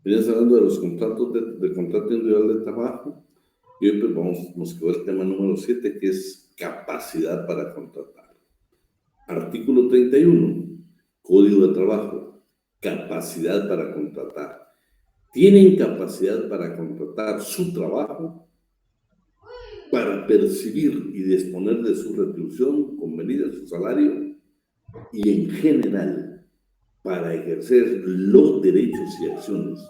Venías hablando de los contratos de contrato individual de trabajo y hoy pues nos quedó el tema número 7, que es capacidad para contratar. Artículo 31, Código de Trabajo, capacidad para contratar. Tienen capacidad para contratar su trabajo, para percibir y disponer de su retribución convenida, su salario, y en general para ejercer los derechos y acciones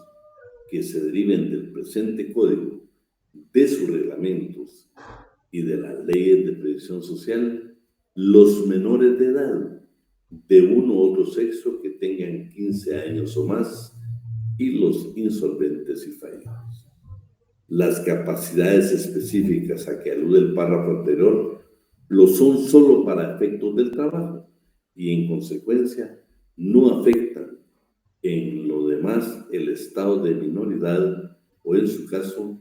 que se deriven del presente código, de sus reglamentos y de las leyes de previsión social, los menores de edad de uno u otro sexo que tengan 15 años o más y los insolventes y fallidos. Las capacidades específicas a que alude el párrafo anterior lo son solo para efectos del trabajo y en consecuencia no afectan en lo demás el estado de minoridad o en su caso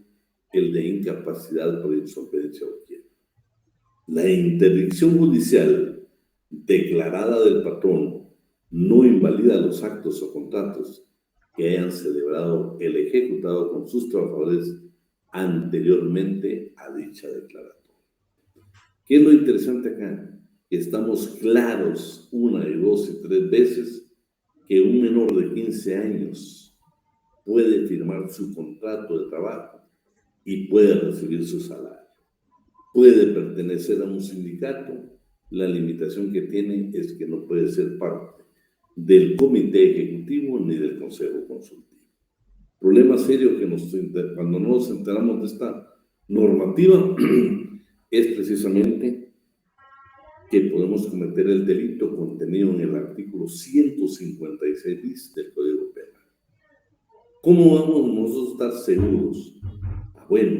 el de incapacidad por insolvencia o quiebra. La interdicción judicial declarada del patrón no invalida los actos o contratos que hayan celebrado el ejecutado con sus trabajadores anteriormente a dicha declaratoria. ¿Qué es lo interesante acá? Que estamos claros una y dos y tres veces que un menor de 15 años puede firmar su contrato de trabajo y puede recibir su salario. Puede pertenecer a un sindicato, la limitación que tiene es que no puede ser parte del comité ejecutivo ni del consejo consultivo. Problema serio que cuando no nos enteramos de esta normativa es precisamente que podemos cometer el delito contenido en el artículo 156 bis del Código Penal. ¿Cómo vamos nosotros a estar seguros? Bueno,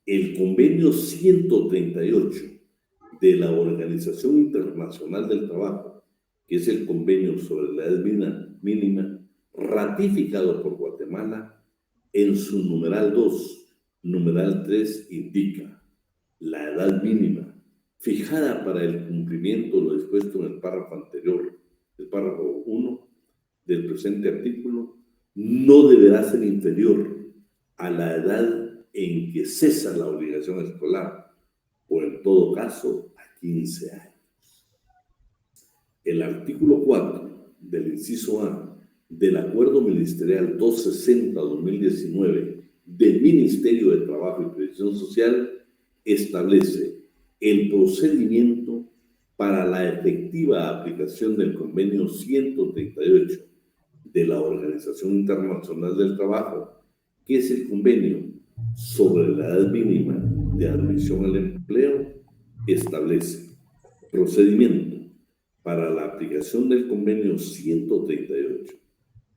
el convenio 138 de la Organización Internacional del Trabajo, que es el convenio sobre la edad mínima ratificado por Guatemala, en su numeral 2, numeral 3 indica la edad mínima fijada para el cumplimiento de lo dispuesto en el párrafo anterior, el párrafo 1 del presente artículo, no deberá ser inferior a la edad en que cesa la obligación escolar, o en todo caso a 15 años. El artículo 4 del inciso A del Acuerdo Ministerial 260-2019 del Ministerio de Trabajo y Previsión Social establece el procedimiento para la efectiva aplicación del convenio 138 de la Organización Internacional del Trabajo, que es el convenio sobre la edad mínima de admisión al empleo, establece procedimiento para la aplicación del convenio 138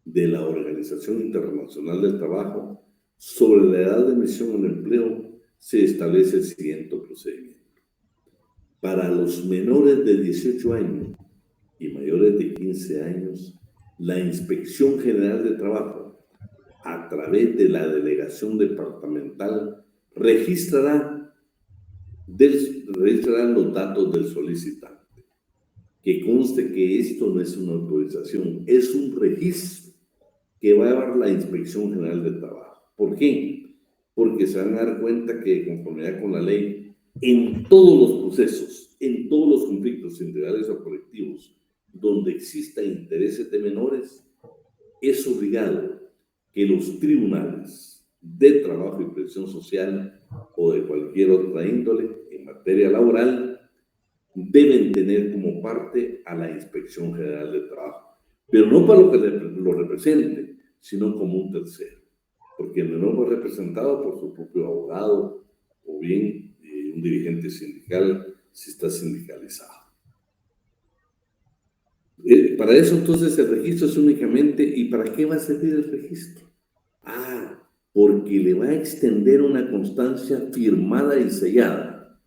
de la Organización Internacional del Trabajo sobre la edad de admisión al empleo. Se establece el siguiente procedimiento. Para los menores de 18 años y mayores de 15 años, la Inspección General de Trabajo, a través de la delegación departamental, registrará los datos del solicitante. Que conste que esto no es una autorización, es un registro que va a llevar la Inspección General de Trabajo. ¿Por qué? Porque se van a dar cuenta que de conformidad con la ley, en todos los procesos, en todos los conflictos individuales o colectivos donde existan intereses de menores, es obligado que los tribunales de trabajo y previsión social o de cualquier otra índole en materia laboral deben tener como parte a la Inspección General de Trabajo, pero no para lo que lo represente, sino como un tercero, porque el menor fue representado por su propio abogado o bien un dirigente sindical si está sindicalizado. Para eso entonces el registro es únicamente, ¿y para qué va a servir el registro? Porque le va a extender una constancia firmada y sellada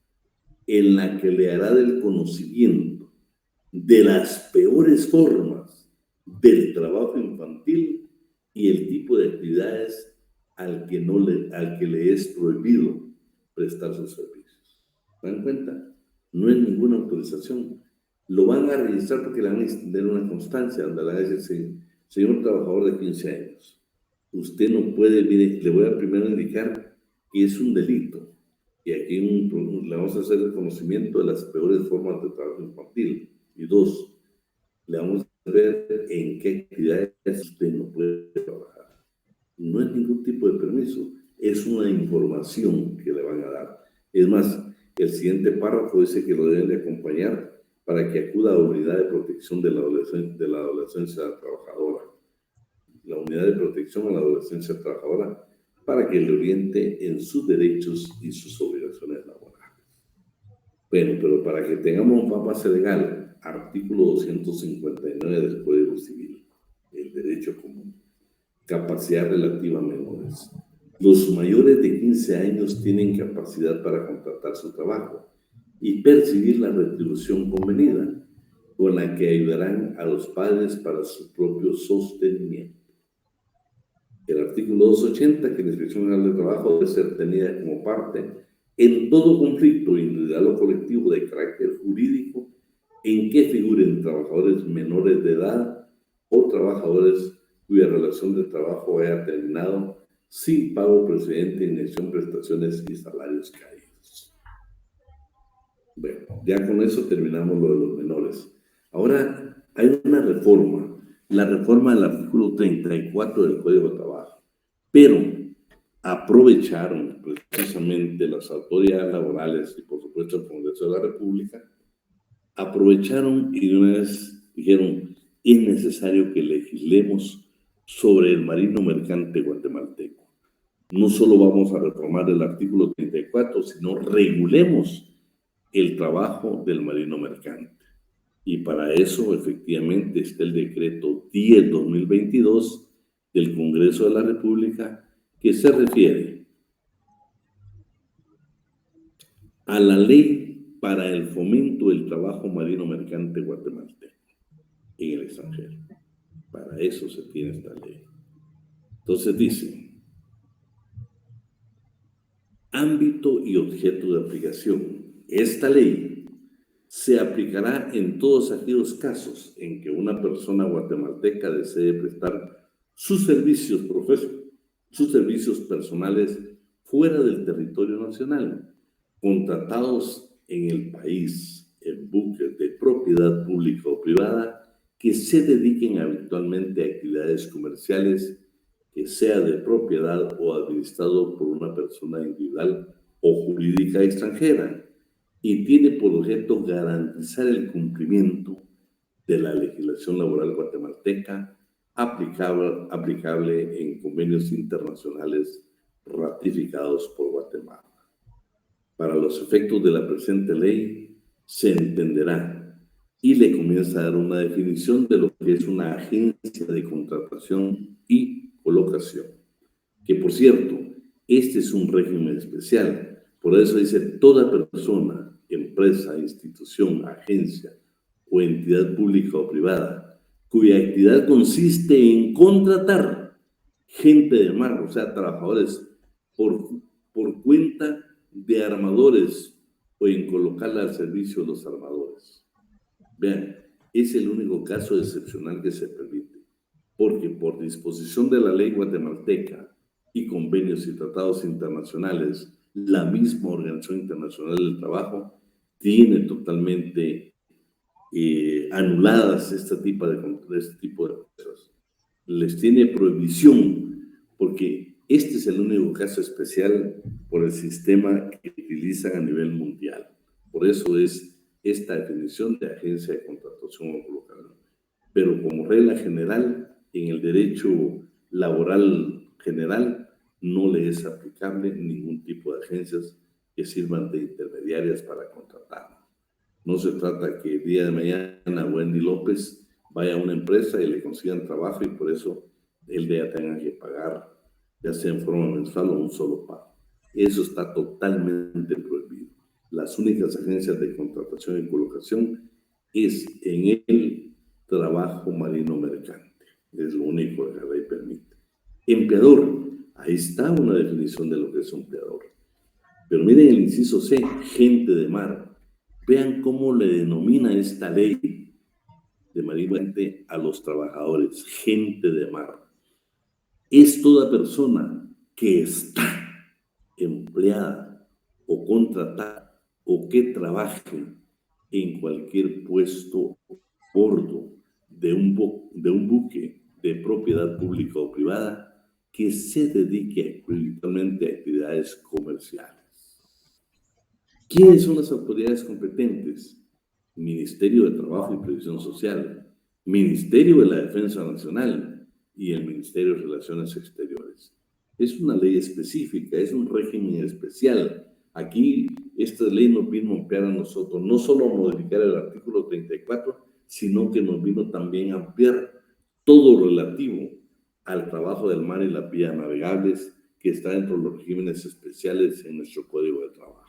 en la que le hará del conocimiento de las peores formas del trabajo infantil y el tipo de actividades al que le es prohibido prestar sus servicios. ¿Se dan cuenta? No es ninguna autorización. Lo van a registrar porque le van a extender una constancia donde le van a decir, señor trabajador de 15 años, Usted no puede, mire, le voy a primero indicar que es un delito. Y aquí le vamos a hacer reconocimiento de las peores formas de trabajo infantil. Y dos, le vamos a ver en qué actividades usted no puede trabajar. No es ningún tipo de permiso, es una información que le van a dar. Es más, el siguiente párrafo dice que lo deben de acompañar para que acuda a la unidad de protección de la adolescencia trabajadora. La unidad de protección a la adolescencia trabajadora para que le oriente en sus derechos y sus obligaciones laborales. Bueno, pero para que tengamos una base legal, artículo 259 del Código Civil, el derecho común, capacidad relativa a menores. Los mayores de 15 años tienen capacidad para contratar su trabajo y percibir la retribución convenida, con la que ayudarán a los padres para su propio sostenimiento. El artículo 280, que la Inspección General de Trabajo debe ser tenida como parte en todo conflicto individual o colectivo de carácter jurídico en que figuren trabajadores menores de edad o trabajadores cuya relación de trabajo haya terminado sin pago precedente, inacción, prestaciones y salarios caídos. Bueno, ya con eso terminamos lo de los menores. Ahora hay una reforma, la reforma del artículo 34 del Código de Trabajo, pero aprovecharon precisamente las autoridades laborales y por supuesto el Congreso de la República, aprovecharon y de una vez dijeron, es necesario que legislemos sobre el marino mercante guatemalteco. No solo vamos a reformar el artículo 34, sino regulemos el trabajo del marino mercante. Y para eso, efectivamente, está el decreto 10/2022 del Congreso de la República, que se refiere a la ley para el fomento del trabajo marino mercante guatemalteco en el extranjero. Para eso se tiene esta ley. Entonces dice, ámbito y objeto de aplicación. Esta ley se aplicará en todos aquellos casos en que una persona guatemalteca desee prestar sus servicios personales fuera del territorio nacional, contratados en el país en buques de propiedad pública o privada que se dediquen habitualmente a actividades comerciales, que sea de propiedad o administrado por una persona individual o jurídica extranjera, y tiene por objeto garantizar el cumplimiento de la legislación laboral guatemalteca aplicable en convenios internacionales ratificados por Guatemala. Para los efectos de la presente ley, se entenderá y le comienza a dar una definición de lo que es una agencia de contratación y colocación. Que, por cierto, este es un régimen especial. Por eso dice toda persona, empresa, institución, agencia o entidad pública o privada cuya actividad consiste en contratar gente de mar, o sea, trabajadores por cuenta de armadores o en colocarla al servicio de los armadores. Vean, es el único caso excepcional que se permite, porque por disposición de la ley guatemalteca y convenios y tratados internacionales, la misma Organización Internacional del Trabajo tiene totalmente anuladas este tipo de cosas. Les tiene prohibición, porque este es el único caso especial por el sistema que utilizan a nivel mundial. Por eso es esta definición de agencia de contratación o colocación. Pero como regla general, en el derecho laboral general, no le es aplicable ningún tipo de agencias que sirvan de intermediarias para contratar. No se trata que el día de mañana Wendy López vaya a una empresa y le consigan trabajo y por eso él ya tenga que pagar, ya sea en forma mensual o un solo pago. Eso está totalmente prohibido. Las únicas agencias de contratación y colocación es en el trabajo marino mercante. Es lo único que la ley permite. Empleador, ahí está una definición de lo que es un empleador. Pero miren el inciso C, gente de mar. Vean cómo le denomina esta ley de marino mercante a los trabajadores, gente de mar. Es toda persona que está empleada o contratada o que trabaje en cualquier puesto a bordo de un buque de propiedad pública o privada que se dedique principalmente a actividades comerciales. ¿Quiénes son las autoridades competentes? Ministerio de Trabajo y Previsión Social, Ministerio de la Defensa Nacional y el Ministerio de Relaciones Exteriores. Es una ley específica, es un régimen especial. Aquí esta ley nos vino a ampliar a nosotros, no solo a modificar el artículo 34, sino que nos vino también a ampliar todo relativo al trabajo del mar y las vías navegables que está dentro de los regímenes especiales en nuestro Código de Trabajo.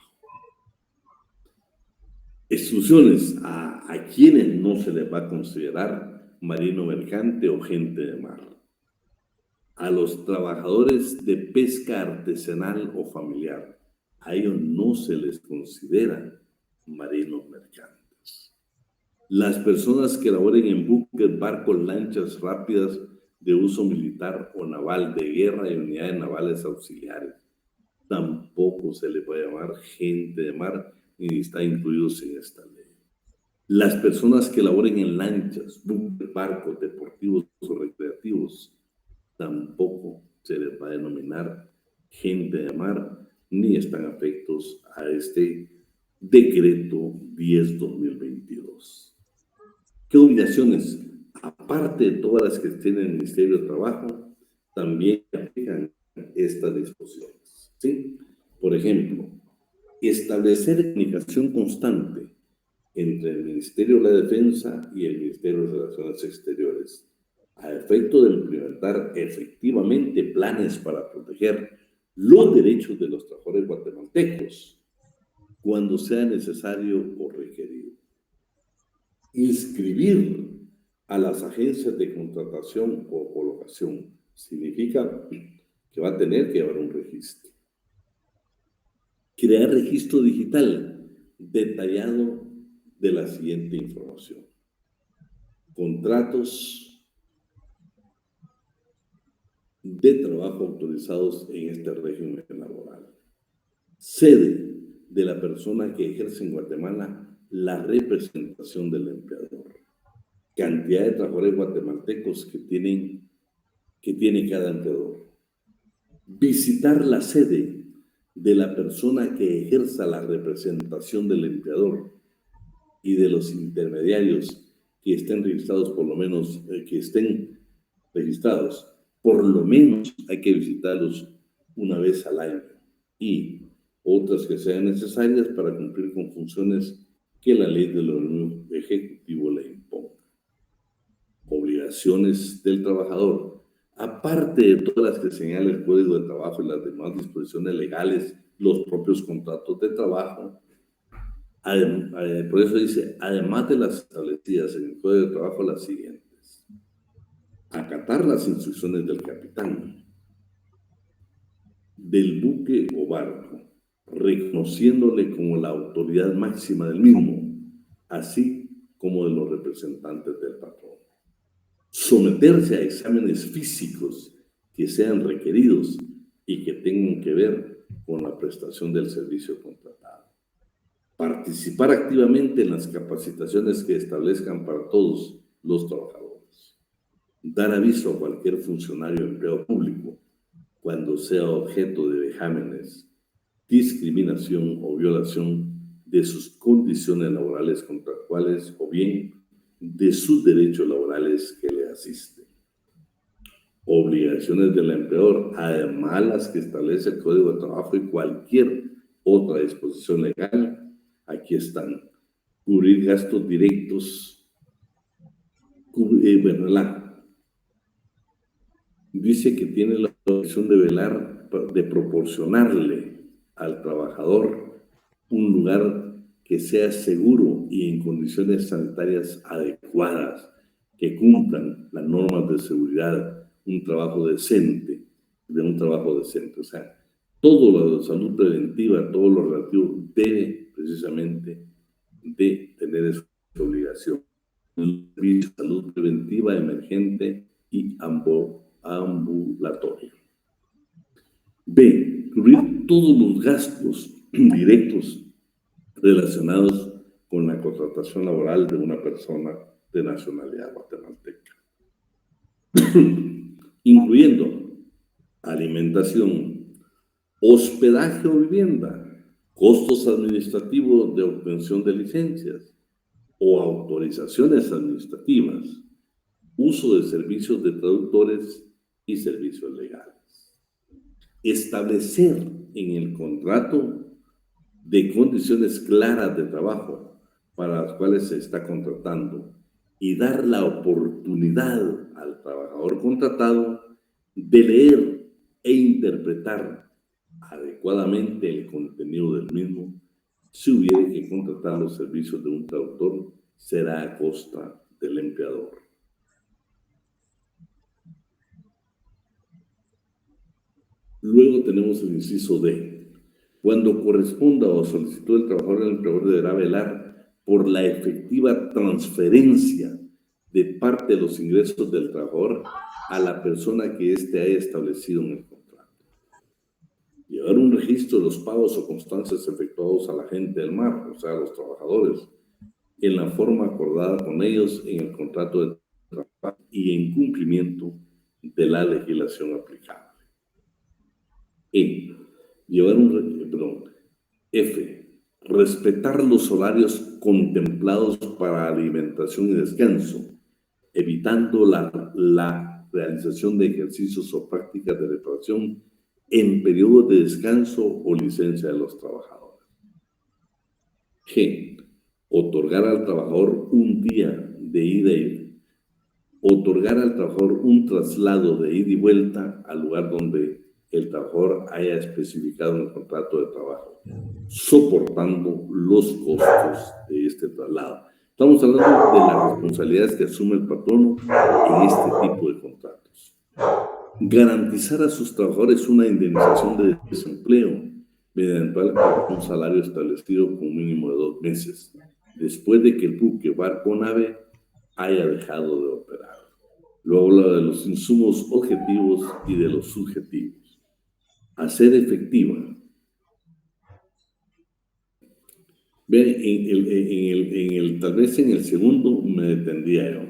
Exclusiones a quienes no se les va a considerar marino mercante o gente de mar. A los trabajadores de pesca artesanal o familiar, a ellos no se les considera marinos mercantes. Las personas que laboren en buques, barcos, lanchas rápidas de uso militar o naval de guerra y unidades navales auxiliares, tampoco se les va a llamar gente de mar ni está incluidos en esta ley. Las personas que laboren en lanchas, buques, barcos deportivos o recreativos, tampoco se les va a denominar gente de mar ni están afectos a este decreto 10/2022. ¿Qué obligaciones? Aparte de todas las que tiene el Ministerio de Trabajo, también aplican estas disposiciones, ¿sí? Por ejemplo, establecer comunicación constante entre el Ministerio de la Defensa y el Ministerio de Relaciones Exteriores, a efecto de implementar efectivamente planes para proteger los derechos de los trabajadores guatemaltecos cuando sea necesario o requerido. Inscribir a las agencias de contratación o colocación significa que va a tener que haber un registro. Crear registro digital detallado de la siguiente información: contratos de trabajo autorizados en este régimen laboral, sede de la persona que ejerce en Guatemala la representación del empleador, cantidad de trabajadores guatemaltecos que tiene cada empleador, visitar la sede de la persona que ejerza la representación del empleador y de los intermediarios que estén registrados, por lo menos por lo menos hay que visitarlos una vez al año, y otras que sean necesarias para cumplir con funciones que la ley del órgano ejecutivo le imponga. Obligaciones del trabajador. Aparte de todas las que señala el Código de Trabajo y las demás disposiciones legales, los propios contratos de trabajo, por eso dice, además de las establecidas en el Código de Trabajo, las siguientes: acatar las instrucciones del capitán del buque o barco, reconociéndole como la autoridad máxima del mismo, así como de los representantes del patrón. Someterse a exámenes físicos que sean requeridos y que tengan que ver con la prestación del servicio contratado. Participar activamente en las capacitaciones que establezcan para todos los trabajadores. Dar aviso a cualquier funcionario o empleado público cuando sea objeto de vejámenes, discriminación o violación de sus condiciones laborales contractuales o bien de sus derechos laborales que le asisten. Obligaciones del empleador, además las que establece el Código de Trabajo y cualquier otra disposición legal, aquí están: cubrir gastos directos, dice que tiene la obligación de velar, de proporcionarle al trabajador un lugar que sea seguro y en condiciones sanitarias adecuadas, que cumplan las normas de seguridad, un trabajo decente, o sea, todo lo de salud preventiva, todo lo relativo debe precisamente de tener esa obligación. Salud preventiva, emergente y ambulatorio. B. Cubrir todos los gastos directos relacionados con la contratación laboral de una persona de nacionalidad guatemalteca, incluyendo alimentación, hospedaje o vivienda, costos administrativos de obtención de licencias o autorizaciones administrativas, uso de servicios de traductores y servicios legales. Establecer en el contrato de condiciones claras de trabajo para las cuales se está contratando y dar la oportunidad al trabajador contratado de leer e interpretar adecuadamente el contenido del mismo. Si hubiera que contratar los servicios de un traductor, será a costa del empleador. Luego tenemos el inciso D. Cuando corresponda o solicitud del trabajador, el empleador deberá velar por la efectiva transferencia de parte de los ingresos del trabajador a la persona que éste haya establecido en el contrato. Llevar un registro de los pagos o constancias efectuados a la gente del mar, o sea, a los trabajadores, en la forma acordada con ellos en el contrato de trabajo y en cumplimiento de la legislación aplicable. F. Respetar los horarios contemplados para alimentación y descanso, evitando la realización de ejercicios o prácticas de reparación en periodos de descanso o licencia de los trabajadores. G. Otorgar al trabajador un día de ida y otorgar al trabajador un traslado de ida y vuelta al lugar donde el trabajador haya especificado en el contrato de trabajo, soportando los costos de este traslado. Estamos hablando de las responsabilidades que asume el patrono en este tipo de contratos. Garantizar a sus trabajadores una indemnización de desempleo mediante un salario establecido con un mínimo de 2 meses, después de que el buque, barco o nave haya dejado de operar. Luego habla de los insumos objetivos y de los subjetivos. Hacer efectiva. Vean, tal vez en el segundo me detendría yo.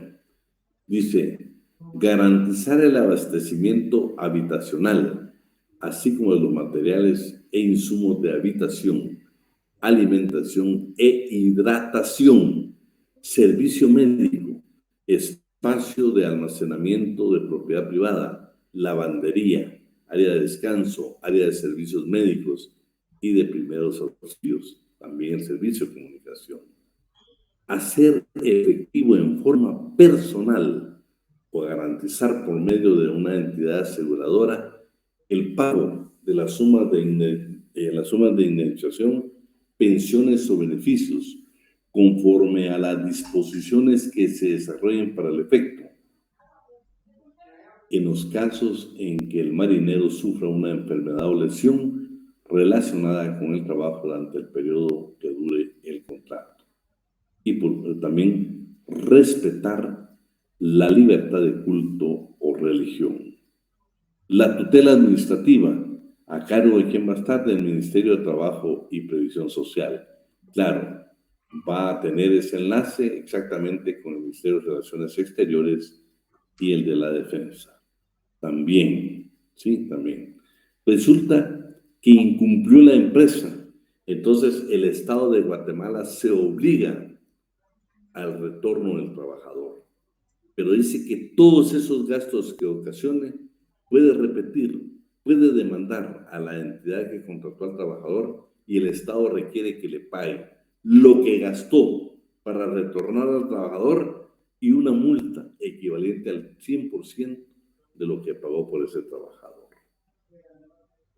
Dice, garantizar el abastecimiento habitacional, así como de los materiales e insumos de habitación, alimentación e hidratación, servicio médico, espacio de almacenamiento de propiedad privada, lavandería, área de descanso, área de servicios médicos y de primeros auxilios, también el servicio de comunicación. Hacer efectivo en forma personal o garantizar por medio de una entidad aseguradora el pago de las sumas de indemnización, pensiones o beneficios conforme a las disposiciones que se desarrollen para el efecto, en los casos en que el marinero sufra una enfermedad o lesión relacionada con el trabajo durante el periodo que dure el contrato. Y también respetar la libertad de culto o religión. La tutela administrativa, a cargo de quién va a estar, del Ministerio de Trabajo y Previsión Social. Claro, va a tener ese enlace exactamente con el Ministerio de Relaciones Exteriores y el de la Defensa. También, sí, también. Resulta que incumplió la empresa, entonces el Estado de Guatemala se obliga al retorno del trabajador. Pero dice que todos esos gastos que ocasione puede repetir, puede demandar a la entidad que contrató al trabajador y el Estado requiere que le pague lo que gastó para retornar al trabajador y una multa equivalente al 100% de lo que pagó por ese trabajador.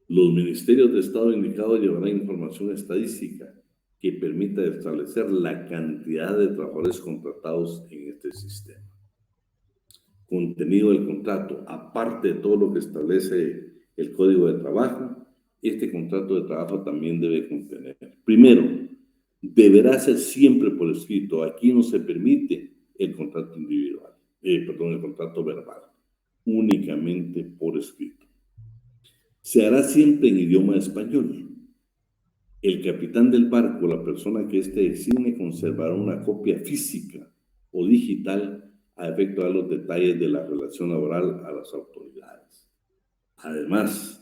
Los ministerios de Estado indicados llevarán información estadística que permita establecer la cantidad de trabajadores contratados en este sistema. Contenido del contrato, aparte de todo lo que establece el Código de Trabajo, este contrato de trabajo también debe contener. Primero, deberá ser siempre por escrito. Aquí no se permite el contrato individual, el contrato verbal. únicamente por escrito. Se hará siempre en idioma español. El capitán del barco, la persona que éste designe, conservará una copia física o digital a efecto de los detalles de la relación laboral a las autoridades. Además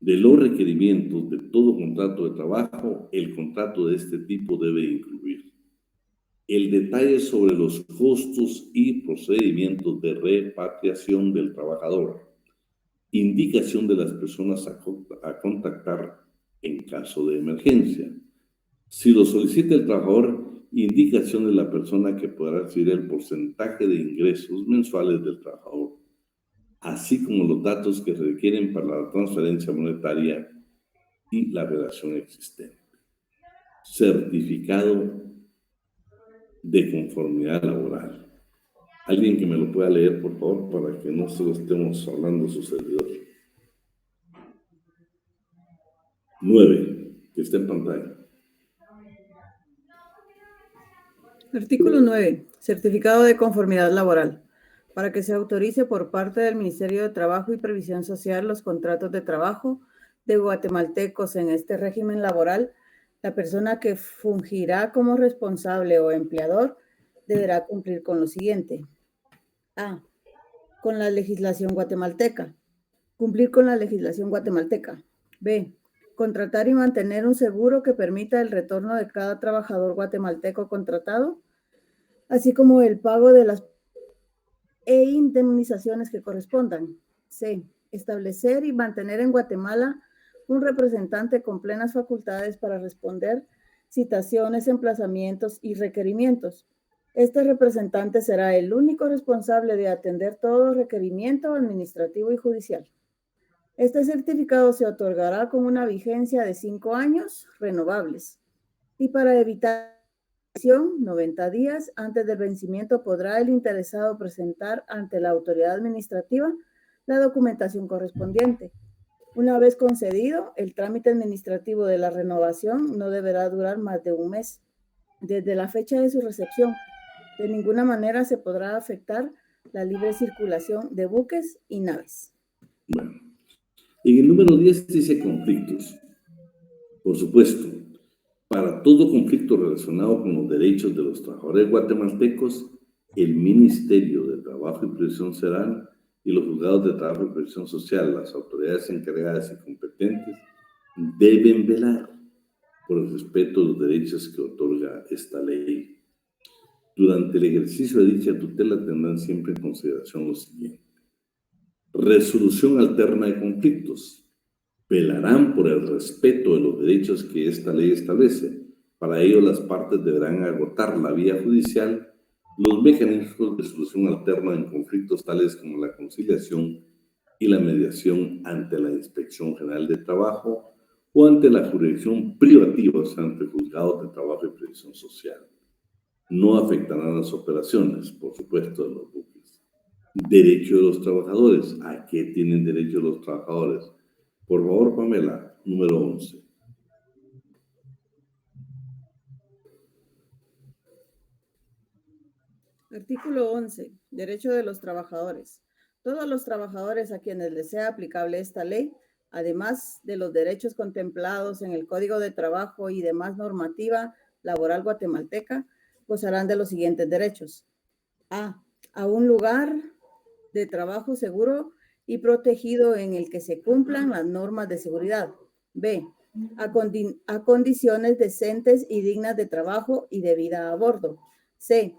de los requerimientos de todo contrato de trabajo, el contrato de este tipo debe incluir el detalle sobre los costos y procedimientos de repatriación del trabajador, indicación de las personas a contactar en caso de emergencia. Si lo solicita el trabajador, indicación de la persona que podrá recibir el porcentaje de ingresos mensuales del trabajador, así como los datos que se requieren para la transferencia monetaria y la relación existente. Certificado de conformidad laboral. Alguien que me lo pueda leer, por favor, para que no solo estemos hablando de su servidor. 9, que está en pantalla. Artículo 9. Certificado de conformidad laboral. Para que se autorice por parte del Ministerio de Trabajo y Previsión Social los contratos de trabajo de guatemaltecos en este régimen laboral, la persona que fungirá como responsable o empleador deberá cumplir con lo siguiente. A. Con la legislación guatemalteca. Cumplir con la legislación guatemalteca. B. Contratar y mantener un seguro que permita el retorno de cada trabajador guatemalteco contratado, así como el pago de las indemnizaciones que correspondan. C. Establecer y mantener en Guatemala un representante con plenas facultades para responder citaciones, emplazamientos y requerimientos. Este representante será el único responsable de atender todo requerimiento administrativo y judicial. Este certificado se otorgará con una vigencia de 5 años renovables. Y para evitar 90 días antes del vencimiento podrá el interesado presentar ante la autoridad administrativa la documentación correspondiente. Una vez concedido, el trámite administrativo de la renovación no deberá durar más de un mes desde la fecha de su recepción. De ninguna manera se podrá afectar la libre circulación de buques y naves. Bueno, en el número 10 dice conflictos. Por supuesto, para todo conflicto relacionado con los derechos de los trabajadores guatemaltecos, el Ministerio de Trabajo y Previsión Social y los juzgados de trabajo y previsión social, las autoridades encargadas y competentes, deben velar por el respeto de los derechos que otorga esta ley. Durante el ejercicio de dicha tutela tendrán siempre en consideración lo siguiente. Resolución alterna de conflictos. Velarán por el respeto de los derechos que esta ley establece. Para ello, las partes deberán agotar la vía judicial los mecanismos de solución alterna en conflictos tales como la conciliación y la mediación ante la Inspección General de Trabajo o ante la jurisdicción privativa, o sea, ante juzgados de trabajo y previsión social. No afectarán las operaciones, por supuesto, de los buques. Derecho de los trabajadores. ¿A qué tienen derecho los trabajadores? Por favor, Pamela, número 11. Artículo 11. Derecho de los trabajadores. Todos los trabajadores a quienes les sea aplicable esta ley, además de los derechos contemplados en el Código de Trabajo y demás normativa laboral guatemalteca, gozarán de los siguientes derechos. A. A un lugar de trabajo seguro y protegido en el que se cumplan las normas de seguridad. B. A condiciones decentes y dignas de trabajo y de vida a bordo. C.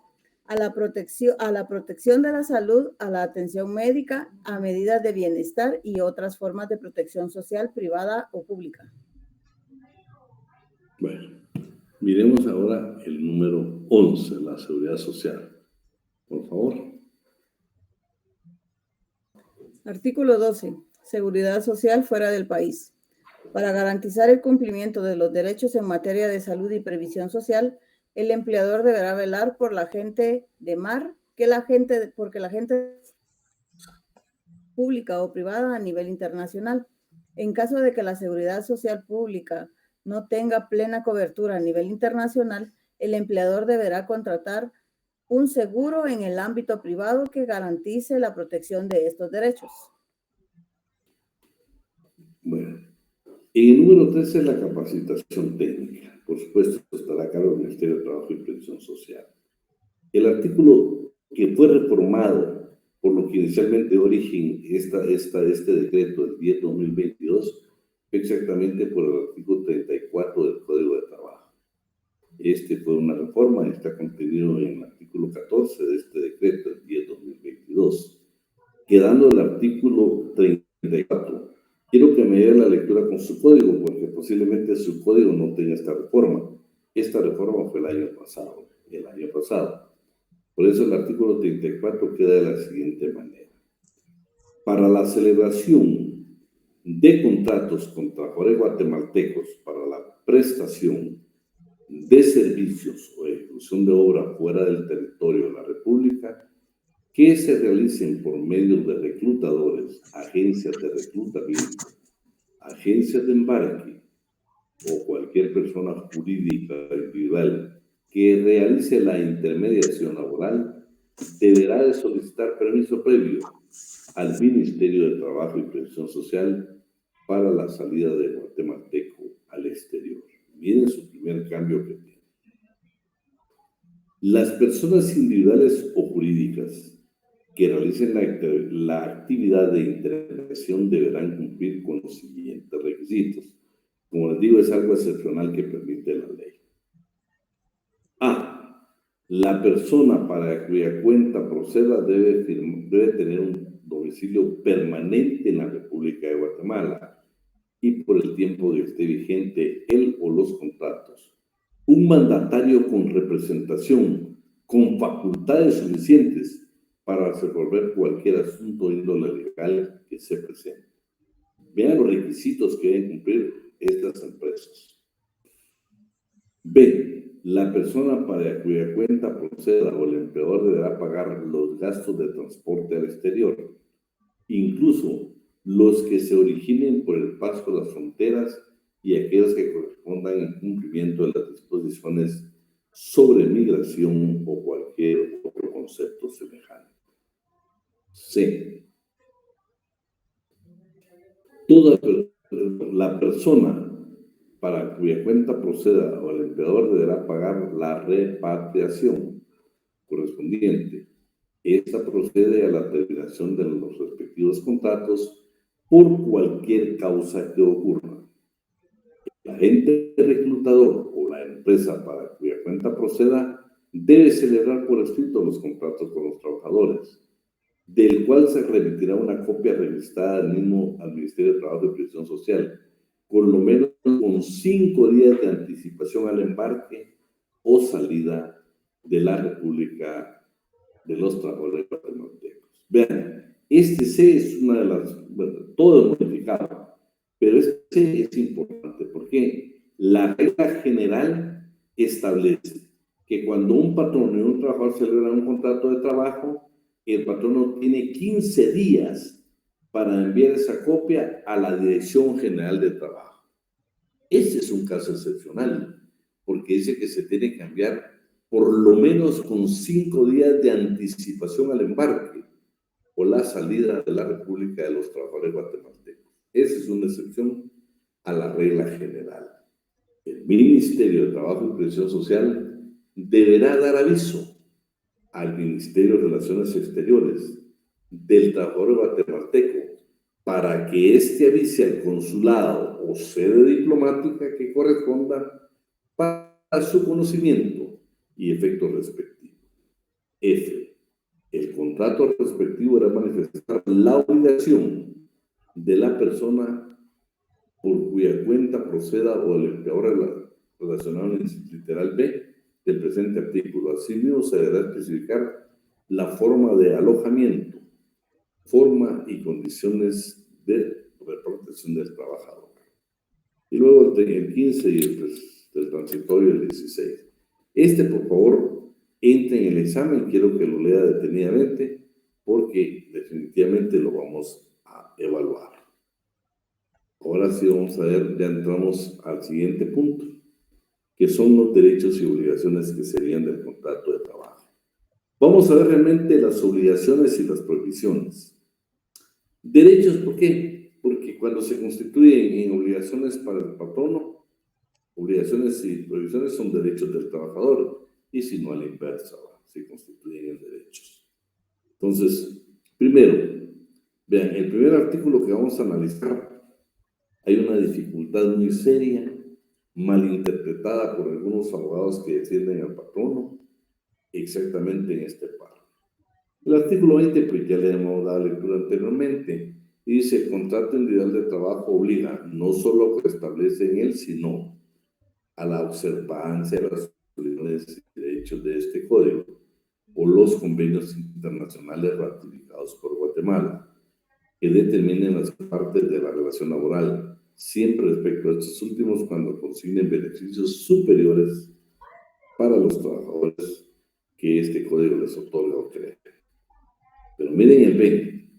A la protección de la salud, a la atención médica, a medidas de bienestar y otras formas de protección social, privada o pública. Bueno, miremos ahora el número 11, la seguridad social. Por favor. Artículo 12. Seguridad social fuera del país. Para garantizar el cumplimiento de los derechos en materia de salud y previsión social, el empleador deberá velar por la gente de mar, porque la gente pública o privada a nivel internacional. En caso de que la seguridad social pública no tenga plena cobertura a nivel internacional, el empleador deberá contratar un seguro en el ámbito privado que garantice la protección de estos derechos. Bueno, en el número 13 es la capacitación técnica. Por supuesto, estará a cargo del Ministerio de Trabajo y Previsión Social. El artículo que fue reformado, por lo que inicialmente dio origen este decreto del 10/2022, fue exactamente por el artículo 34 del Código de Trabajo. Este fue una reforma, está contenido en el artículo 14 de este decreto del 10/2022. Quedando el artículo 34, quiero que me dé la lectura con su código, porque posiblemente su código no tenga esta reforma. Esta reforma fue el año pasado. Por eso el artículo 34 queda de la siguiente manera. Para la celebración de contratos con trabajadores guatemaltecos para la prestación de servicios o ejecución de obra fuera del territorio de la República que se realicen por medio de reclutadores, agencias de reclutamiento, agencias de embarque o cualquier persona jurídica o individual que realice la intermediación laboral, deberá de solicitar permiso previo al Ministerio de Trabajo y Previsión Social para la salida de guatemalteco al exterior. Miren su primer cambio que tiene. Las personas individuales o jurídicas que realicen la actividad de intermediación deberán cumplir con los siguientes requisitos. Como les digo, es algo excepcional que permite la ley. A. La persona para cuya cuenta proceda debe tener un domicilio permanente en la República de Guatemala y por el tiempo que esté vigente él o los contratos. Un mandatario con representación, con facultades suficientes para resolver cualquier asunto de índole legal que se presente. Vean los requisitos que deben cumplir estas empresas. B. La persona para cuya cuenta proceda o el empleador deberá pagar los gastos de transporte al exterior, incluso los que se originen por el paso de las fronteras y aquellos que correspondan en cumplimiento de las disposiciones sobre migración o cualquier otro concepto semejante. C. Toda la persona para cuya cuenta proceda o el empleador deberá pagar la repatriación correspondiente. Esta procede a la terminación de los respectivos contratos por cualquier causa que ocurra. El agente reclutador o la empresa para cuya cuenta proceda debe celebrar por escrito los contratos con los trabajadores, del cual se remitirá una copia revisada del mismo al Ministerio de Trabajo y Previsión Social, con lo menos con 5 días de anticipación al embarque o salida de la República de los trabajadores guatemaltecos. Vean, este C es una de las, bueno, todo es modificado, pero este C es importante porque la regla general establece que cuando un patrón y un trabajador celebran un contrato de trabajo, el patrono tiene 15 días para enviar esa copia a la Dirección General de Trabajo. Ese es un caso excepcional, porque dice que se tiene que enviar por lo menos con 5 días de anticipación al embarque o la salida de la República de los trabajadores guatemaltecos. Esa es una excepción a la regla general. El Ministerio de Trabajo y Previsión Social deberá dar aviso al Ministerio de Relaciones Exteriores del trabajador guatemalteco para que éste avise al consulado o sede diplomática que corresponda para su conocimiento y efectos respectivos. F. El contrato respectivo deberá manifestar la obligación de la persona por cuya cuenta proceda o el empleador relacionado en el literal B del presente artículo. Asimismo, se deberá especificar la forma de alojamiento, forma y condiciones de reprotección del trabajador. Y luego el 15 y el transitorio el 16. Por favor, entre en el examen, quiero que lo lea detenidamente porque definitivamente lo vamos a evaluar. Ahora sí vamos a ver, ya entramos al siguiente punto, que son los derechos y obligaciones que serían del contrato de trabajo. Vamos a ver realmente las obligaciones y las prohibiciones. Derechos, ¿por qué? Porque cuando se constituyen en obligaciones para el patrono, obligaciones y prohibiciones son derechos del trabajador, y si no a la inversa, se constituyen en derechos. Entonces, primero, vean, el primer artículo que vamos a analizar, hay una dificultad muy seria, malinterpretada por algunos abogados que defienden al patrono, exactamente en este párrafo. El artículo 20, pues ya le hemos dado lectura anteriormente, y dice: el contrato individual de trabajo obliga no solo a lo que establece en él, sino a la observancia de las obligaciones y derechos de este código o los convenios internacionales ratificados por Guatemala, que determinen las partes de la relación laboral, siempre respecto a estos últimos cuando consignen beneficios superiores para los trabajadores que este código les otorga o crea. Pero miren el B.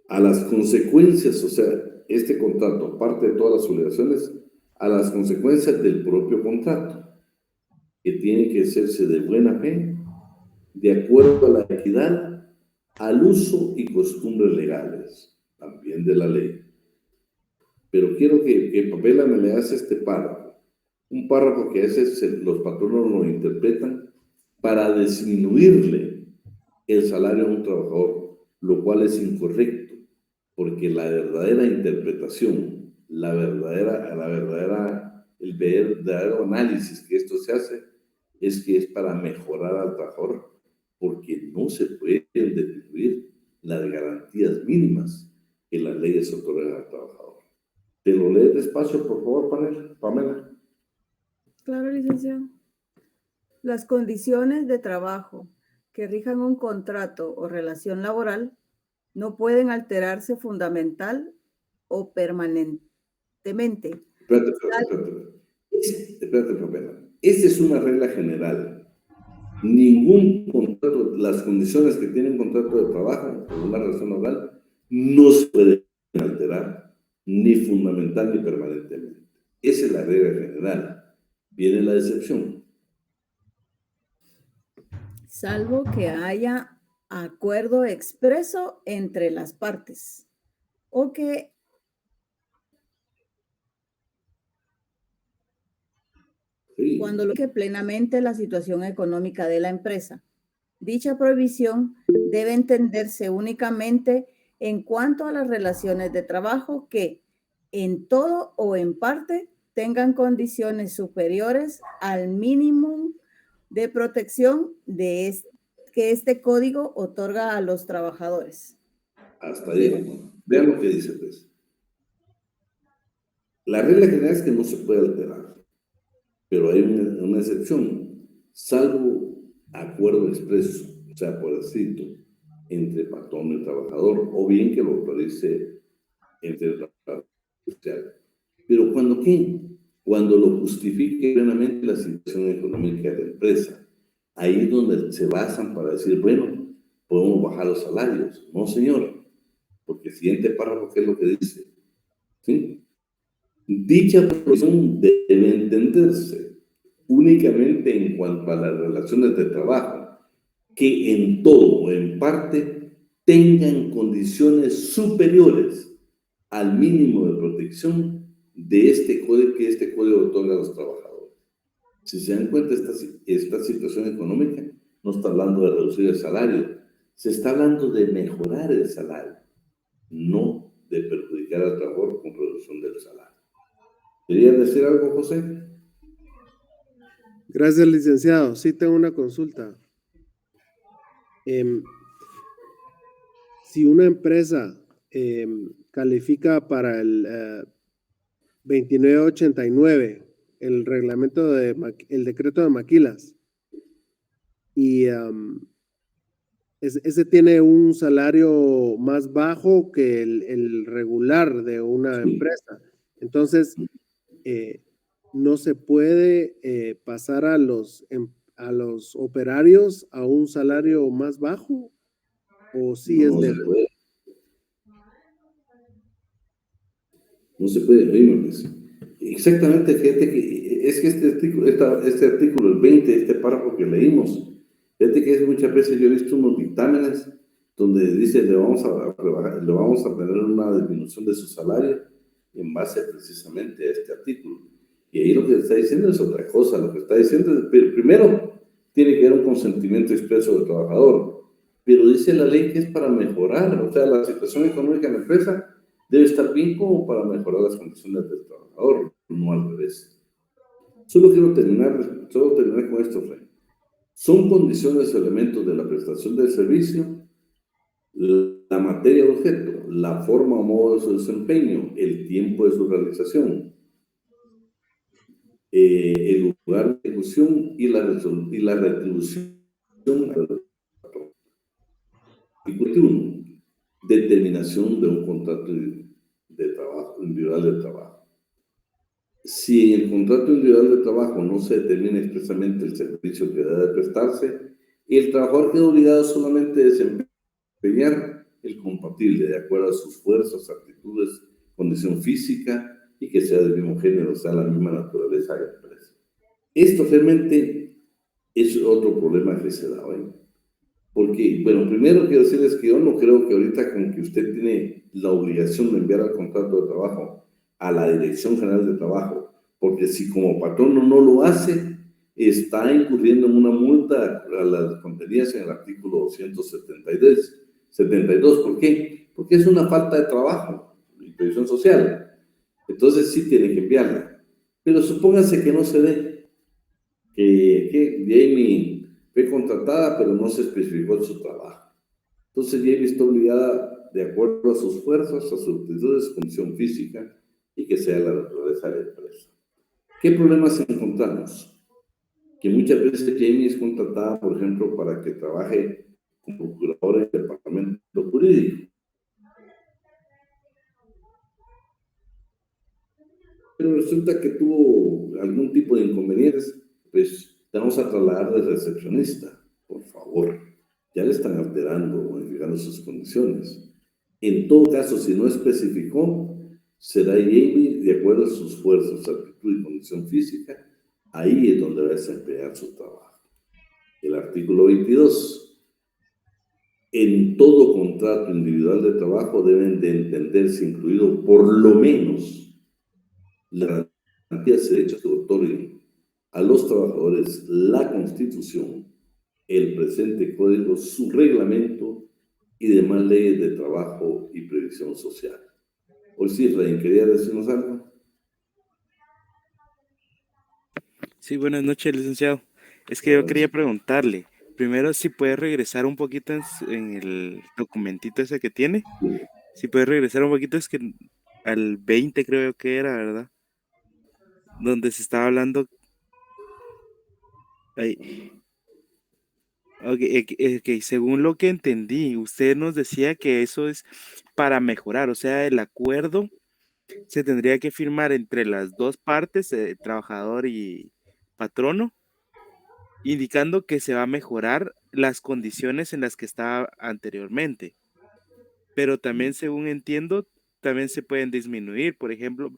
A las consecuencias, o sea, este contrato, aparte de todas las obligaciones, a las consecuencias del propio contrato, que tiene que hacerse de buena fe, de acuerdo a la equidad, al uso y costumbres legales, también de la ley. Pero quiero que Pamela me le hace este párrafo, un párrafo que a veces los patronos lo interpretan para disminuirle el salario a un trabajador, lo cual es incorrecto, porque la verdadera interpretación, el verdadero análisis que esto se hace es que es para mejorar al trabajador, porque no se pueden disminuir las garantías mínimas que las leyes otorgan al trabajador. ¿Te lo lees despacio, por favor, Pamela? Claro, licenciado. Las condiciones de trabajo que rijan un contrato o relación laboral no pueden alterarse fundamental o permanentemente. Espérate, Pamela. Esta es una regla general. Ningún contrato, las condiciones que tiene un contrato de trabajo o una relación laboral no se pueden alterar, ni fundamental ni permanentemente. Esa es la regla general. Viene la excepción. Salvo que haya acuerdo expreso entre las partes o que cuando lo que plenamente la situación económica de la empresa. Dicha prohibición debe entenderse únicamente en cuanto a las relaciones de trabajo que, en todo o en parte, tengan condiciones superiores al mínimo de protección que este código otorga a los trabajadores. Hasta ahí. Vean lo que dice, pues. La regla general es que no se puede alterar, pero hay una excepción, salvo acuerdo expreso, o sea, por escrito, entre patrón y trabajador, o bien que lo autorice entre el trabajador. Pero ¿cuándo qué? Cuando lo justifique plenamente la situación económica de la empresa. Ahí es donde se basan para decir, bueno, podemos bajar los salarios. No, señor, porque el siguiente párrafo, ¿qué es lo que dice? ¿Sí? Dicha prohibición debe entenderse únicamente en cuanto a las relaciones de trabajo, que en todo o en parte tengan condiciones superiores al mínimo de protección de este código que este código otorga a los trabajadores. Si se dan cuenta, esta situación económica no está hablando de reducir el salario, se está hablando de mejorar el salario, no de perjudicar al trabajador con reducción del salario. ¿Querías decir algo, José? Gracias, licenciado. Sí, tengo una consulta. Si una empresa califica para el 2989, el reglamento el decreto de maquilas, y ese tiene un salario más bajo que el regular de una empresa. Entonces, no se puede pasar a los operarios a un salario más bajo, o sí es legal. No se puede, oíme, pues. Exactamente, fíjate que es que este artículo, el 20, este párrafo que leímos, Fíjate que muchas veces yo he visto unos dictámenes donde dice le vamos a tener una disminución de su salario en base precisamente a este artículo. Y ahí lo que está diciendo es otra cosa. Lo que está diciendo es, primero, tiene que haber un consentimiento expreso del trabajador, pero dice la ley que es para mejorar, o sea, la situación económica en la empresa debe estar bien como para mejorar las condiciones del trabajador, no al revés. Solo quiero terminar con esto, Fred. Son condiciones o elementos de la prestación del servicio, la materia de objeto, la forma o modo de su desempeño, el tiempo de su realización, el lugar de ejecución y la retribución. Artículo 1. Determinación de un contrato de trabajo, individual de trabajo. Si en el contrato individual de trabajo no se determina expresamente el servicio que debe prestarse, el trabajador queda obligado solamente a desempeñar el compatible de acuerdo a sus fuerzas, aptitudes, condición física y que sea del mismo género, o sea, la misma naturaleza de la empresa. Esto realmente es otro problema que se da hoy. Porque, bueno, primero quiero decirles que yo no creo que ahorita con que usted tiene la obligación de enviar el contrato de trabajo a la Dirección General de Trabajo, porque si como patrón no lo hace, está incurriendo en una multa a las contenidas en el artículo 272. ¿Por qué? Porque es una falta de trabajo y previsión social. Entonces sí tiene que enviarla. Pero supóngase que no se dé, que Jamie fue contratada, pero no se especificó su trabajo. Entonces Jamie está obligada, de acuerdo a sus fuerzas, a sus aptitudes, condición física, y que sea la naturaleza de la empresa. ¿Qué problemas encontramos? Que muchas veces Jamie es contratada, por ejemplo, para que trabaje como procuradora en el departamento jurídico. Pero resulta que tuvo algún tipo de inconvenientes, pues te vamos a trasladar de recepcionista, por favor. Ya le están alterando o modificando sus condiciones. En todo caso, si no especificó, será Jamie de acuerdo a sus fuerzas, aptitud y condición física. Ahí es donde va a desempeñar su trabajo. El artículo 22. En todo contrato individual de trabajo deben de entenderse incluido por lo menos las garantías y derechos que otorguen a los trabajadores la Constitución, el presente código, su reglamento y demás leyes de trabajo y previsión social. Hoy sí, Efraín, ¿quería decirnos algo? Sí, buenas noches, licenciado. Es que yo quería preguntarle, primero si puede regresar un poquito en el documentito ese que tiene, si puede regresar un poquito, es que al 20 creo que era, ¿verdad? Donde se estaba hablando. Ahí. Ok, según lo que entendí, usted nos decía que eso es para mejorar, o sea, el acuerdo se tendría que firmar entre las dos partes, trabajador y patrono, indicando que se va a mejorar las condiciones en las que estaba anteriormente. Pero también, según entiendo, también se pueden disminuir, por ejemplo,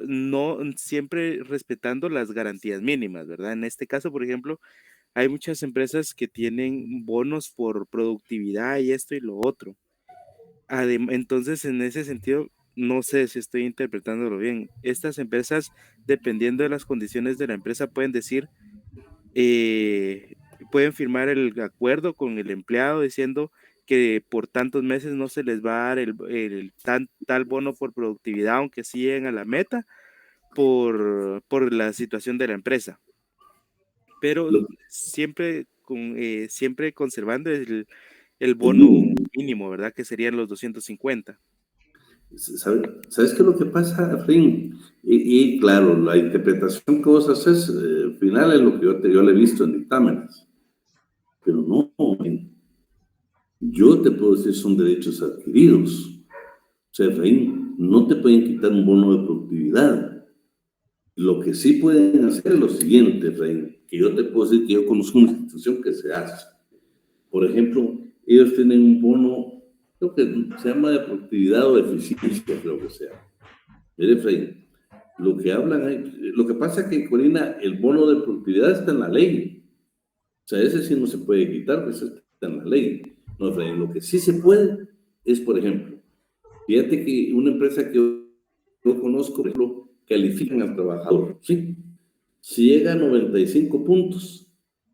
no siempre respetando las garantías mínimas, ¿verdad? En este caso, por ejemplo, hay muchas empresas que tienen bonos por productividad y esto y lo otro. Entonces, en ese sentido, no sé si estoy interpretándolo bien. Estas empresas, dependiendo de las condiciones de la empresa, pueden decir, eh, pueden firmar el acuerdo con el empleado diciendo que por tantos meses no se les va a dar tal bono por productividad, aunque sí lleguen a la meta, por la situación de la empresa. Pero siempre conservando el bono mínimo, ¿verdad? Que serían los 250. ¿Sabes qué es lo que pasa, Efraín? Y claro, la interpretación que vos haces, al final es lo que yo le he visto en dictámenes. Pero no, yo te puedo decir son derechos adquiridos. O sea, Efraín, no te pueden quitar un bono de productividad. Lo que sí pueden hacer es lo siguiente, Efraín, que yo te puedo decir que yo conozco una institución que se hace. Por ejemplo, ellos tienen un bono, creo que se llama de productividad o de eficiencia, creo que sea. Mire, Efraín, lo que hablan, lo que pasa es que, Corina, el bono de productividad está en la ley. sea, ese sí no se puede quitar, pues está en la ley. No, Efraín, lo que sí se puede es, por ejemplo, fíjate que una empresa que yo conozco, por ejemplo, califican al trabajador, ¿sí? Si llega a 95 puntos,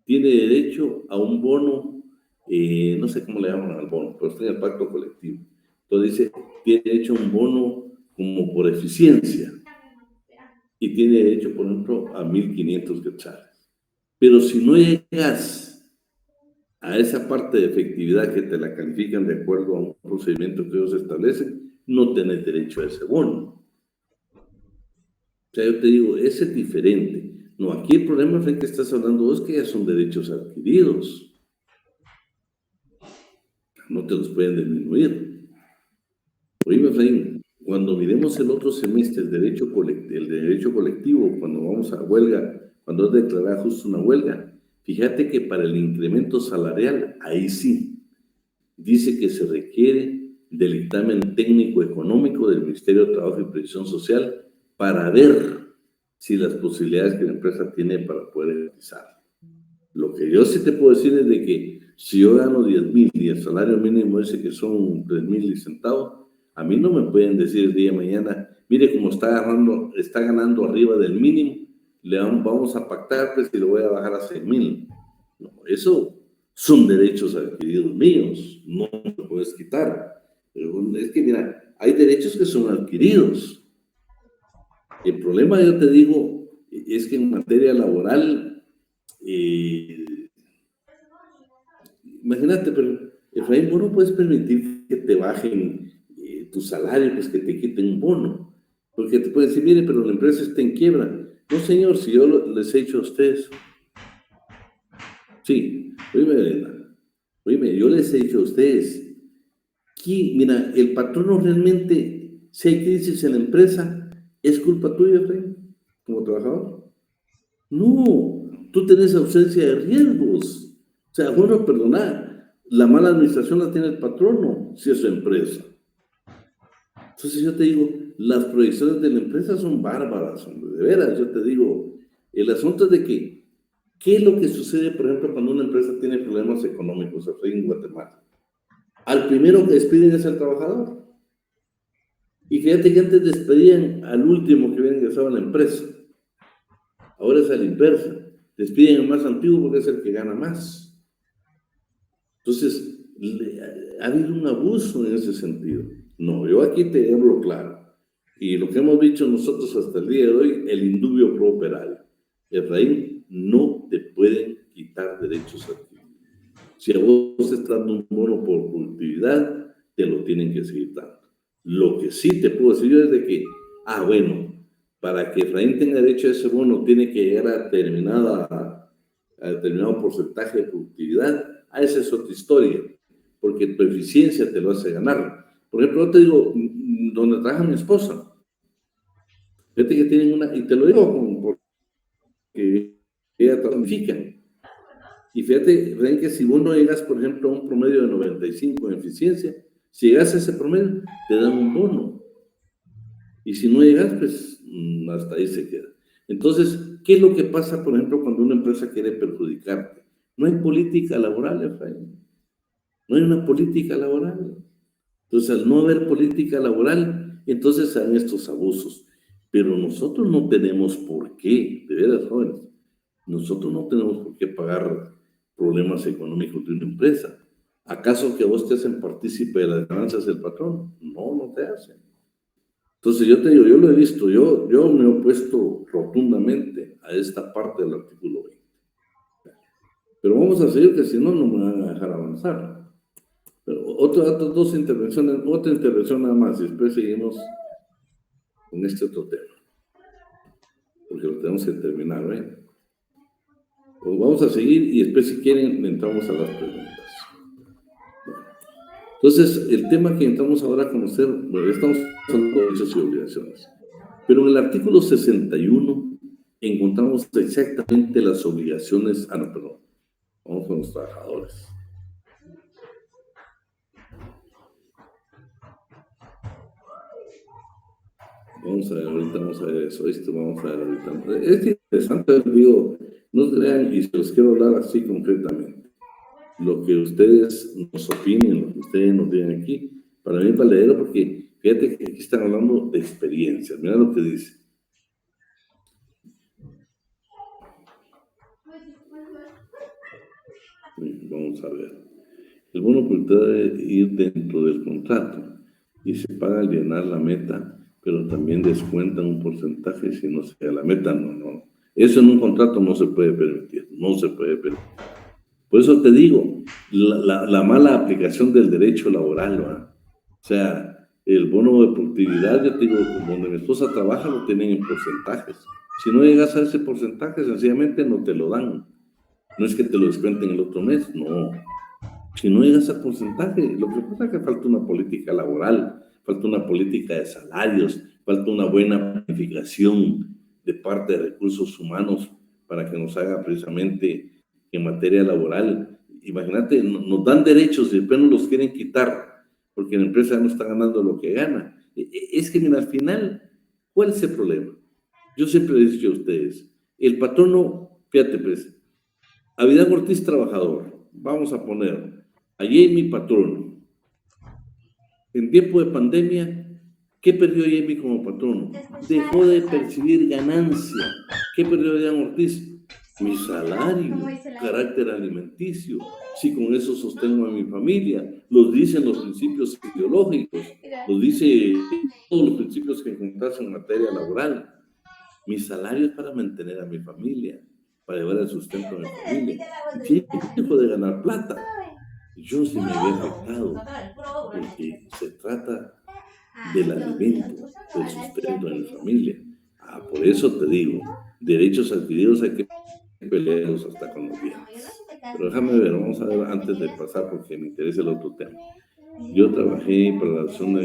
tiene derecho a un bono, no sé cómo le llaman al bono, pero está en el pacto colectivo. Entonces dice, tiene derecho a un bono como por eficiencia y tiene derecho, por ejemplo, a 1.500 quetzales. Pero si no llegas a esa parte de efectividad que te la califican de acuerdo a un procedimiento que ellos establecen, no tenés derecho a ese bono. O sea, yo te digo, ese es diferente. No, aquí el problema es que estás hablando es que ya son derechos adquiridos. No te los pueden disminuir. Oíme, Efraín, cuando miremos el otro semestre, el derecho colectivo, cuando vamos a huelga, cuando es declarada justo una huelga, fíjate que para el incremento salarial, ahí sí, dice que se requiere del dictamen técnico económico del Ministerio de Trabajo y Previsión Social para ver si las posibilidades que la empresa tiene para poder realizar. Lo que yo sí te puedo decir es de que si yo gano 10,000 y el salario mínimo dice que son 3,000 y centavos, a mí no me pueden decir el día de mañana, mire cómo está ganando arriba del mínimo, vamos a pactar pues y lo voy a bajar a 6,000. No, eso son derechos adquiridos míos, no me lo puedes quitar. Pero es que mira, hay derechos que son adquiridos. El problema, yo te digo, es que en materia laboral, imagínate, pero Efraín, vos no puedes permitir que te bajen tu salario, pues que te quiten un bono, porque te pueden decir, mire, pero la empresa está en quiebra. No, señor, si yo les he hecho a ustedes. Sí, oíme, yo les he dicho a ustedes, que, mira, el patrono realmente, si hay crisis en la empresa, ¿es culpa tuya, Efraín, como trabajador? No, tú tenés ausencia de riesgos. O sea, bueno, perdona, la mala administración la tiene el patrono, si es su empresa. Entonces yo te digo, las proyecciones de la empresa son bárbaras, hombre, de veras, yo te digo, el asunto es de que, ¿qué es lo que sucede, por ejemplo, cuando una empresa tiene problemas económicos aquí en Guatemala? Al primero que despiden es al trabajador. Y fíjate que antes despedían al último que había ingresado a la empresa. Ahora es a la inversa. Despiden al más antiguo porque es el que gana más. Entonces, ha habido un abuso en ese sentido. No, yo aquí te hablo claro. Y lo que hemos dicho nosotros hasta el día de hoy, el indubio pro operario. Efraín, no te pueden quitar derechos adquiridos. Si a vos te estás dando un bono por productividad, te lo tienen que seguir dando. Lo que sí te puedo decir yo es de que, bueno, para que Efraín tenga derecho a ese bono, tiene que llegar a determinado porcentaje de productividad. Esa es otra historia, porque tu eficiencia te lo hace ganar. Por ejemplo, yo te digo, donde trabaja mi esposa, fíjate que tienen una, y te lo digo porque ella planifica. Y fíjate, Efraín, que si vos no llegas, por ejemplo, a un promedio de 95 en eficiencia, si llegas a ese promedio, te dan un bono. Y si no llegas, pues hasta ahí se queda. Entonces, ¿qué es lo que pasa, por ejemplo, cuando una empresa quiere perjudicarte? No hay política laboral, Efraín. No hay una política laboral. Entonces, al no haber política laboral, entonces se dan estos abusos. Pero nosotros no tenemos por qué, de veras, jóvenes, nosotros no tenemos por qué pagar problemas económicos de una empresa. ¿Acaso que a vos te hacen partícipe de las ganancias del patrón? No, no te hacen. Entonces yo te digo, yo lo he visto, yo me he opuesto rotundamente a esta parte del artículo 20. Pero vamos a seguir, que si no, no me van a dejar avanzar. Pero otra intervención nada más, y después seguimos con este otro tema. Porque lo tenemos que terminar, ¿eh? Pues vamos a seguir y después, si quieren, entramos a las preguntas. Entonces, el tema que entramos ahora a conocer, bueno, estamos hablando de derechos y obligaciones. Pero en el artículo 61 encontramos exactamente las obligaciones. No, perdón. Vamos con los trabajadores. Vamos a ver, ahorita vamos a ver eso. Vamos a ver ahorita. Es interesante, digo, No crean, y se los quiero hablar así concretamente. Lo que ustedes nos opinen, lo que ustedes nos digan aquí, para mí es valedero porque fíjate que aquí están hablando de experiencias. Mira lo que dice. Vamos a ver. El bono puede ir dentro del contrato y se paga al llenar la meta, pero también descuentan un porcentaje si no se llega a la meta. No. Eso en un contrato no se puede permitir, no se puede permitir. Por eso te digo, la mala aplicación del derecho laboral, ¿va? O sea, el bono de productividad, yo te digo, donde mi esposa trabaja lo tienen en porcentajes. Si no llegas a ese porcentaje, sencillamente no te lo dan. No es que te lo descuenten el otro mes, no. Si no llegas a porcentaje, lo que pasa es que falta una política laboral, falta una política de salarios, falta una buena planificación de parte de recursos humanos para que nos haga precisamente en materia laboral. Imagínate, nos dan derechos y después nos los quieren quitar porque la empresa no está ganando lo que gana. Es que, mira, al final, ¿cuál es el problema? Yo siempre les he dicho a ustedes, el patrono, fíjate pues, Avidán Ortiz trabajador, vamos a poner, allí mi patrono. En tiempo de pandemia, ¿qué perdió Jamie como patrono? Dejó de percibir ganancia. ¿Qué perdió Avidán Ortiz? Mi salario, carácter alimenticio. Si con eso sostengo a mi familia, los dicen los principios ideológicos, los dice todos los principios que encontrás en materia laboral. Mi salario es para mantener a mi familia, para llevar el sustento a mi familia. Y si dejo de ganar plata, yo sí me veo afectado, porque se trata del alimento, del sustento de mi familia. Por eso te digo, derechos adquiridos hay que pelearlos hasta con los dientes. Pero déjame ver, vamos a ver antes de pasar, porque me interesa el otro tema. Yo trabajé para la zona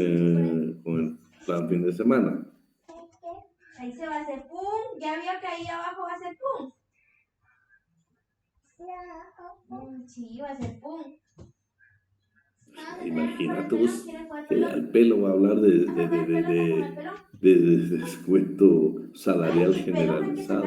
con el plan fin de semana. Ahí se va a hacer pum, ya vio que ahí abajo va a hacer pum. Sí, va a hacer pum. Imagínate vos que al pelo va a hablar de descuento salarial generalizado.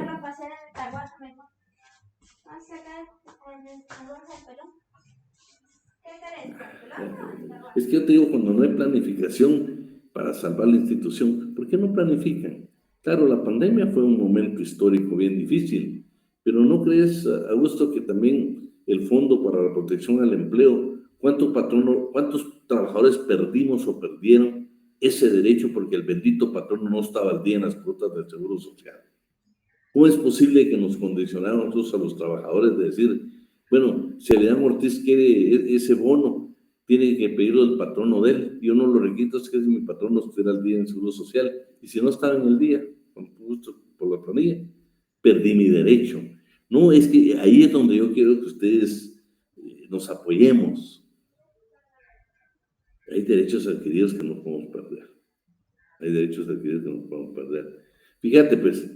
Es que yo te digo, cuando no hay planificación para salvar la institución, ¿por qué no planifican? Claro, la pandemia fue un momento histórico bien difícil, pero ¿no crees, Augusto, que también el Fondo para la Protección al Empleo, cuántos trabajadores perdimos o perdieron ese derecho porque el bendito patrono no estaba al día en las cuotas del Seguro Social? ¿Cómo es posible que nos condicionaron nosotros a los trabajadores de decir, bueno, si Avidán Ortiz quiere ese bono, tiene que pedirlo al patrono de él? Yo no lo requito, es que mi patrono estuviera al día en el Seguro Social, y si no estaba en el día, con gusto, por la planilla, perdí mi derecho. No, es que ahí es donde yo quiero que ustedes nos apoyemos. Hay derechos adquiridos que no podemos perder. Hay derechos adquiridos que no podemos perder. Fíjate, pues,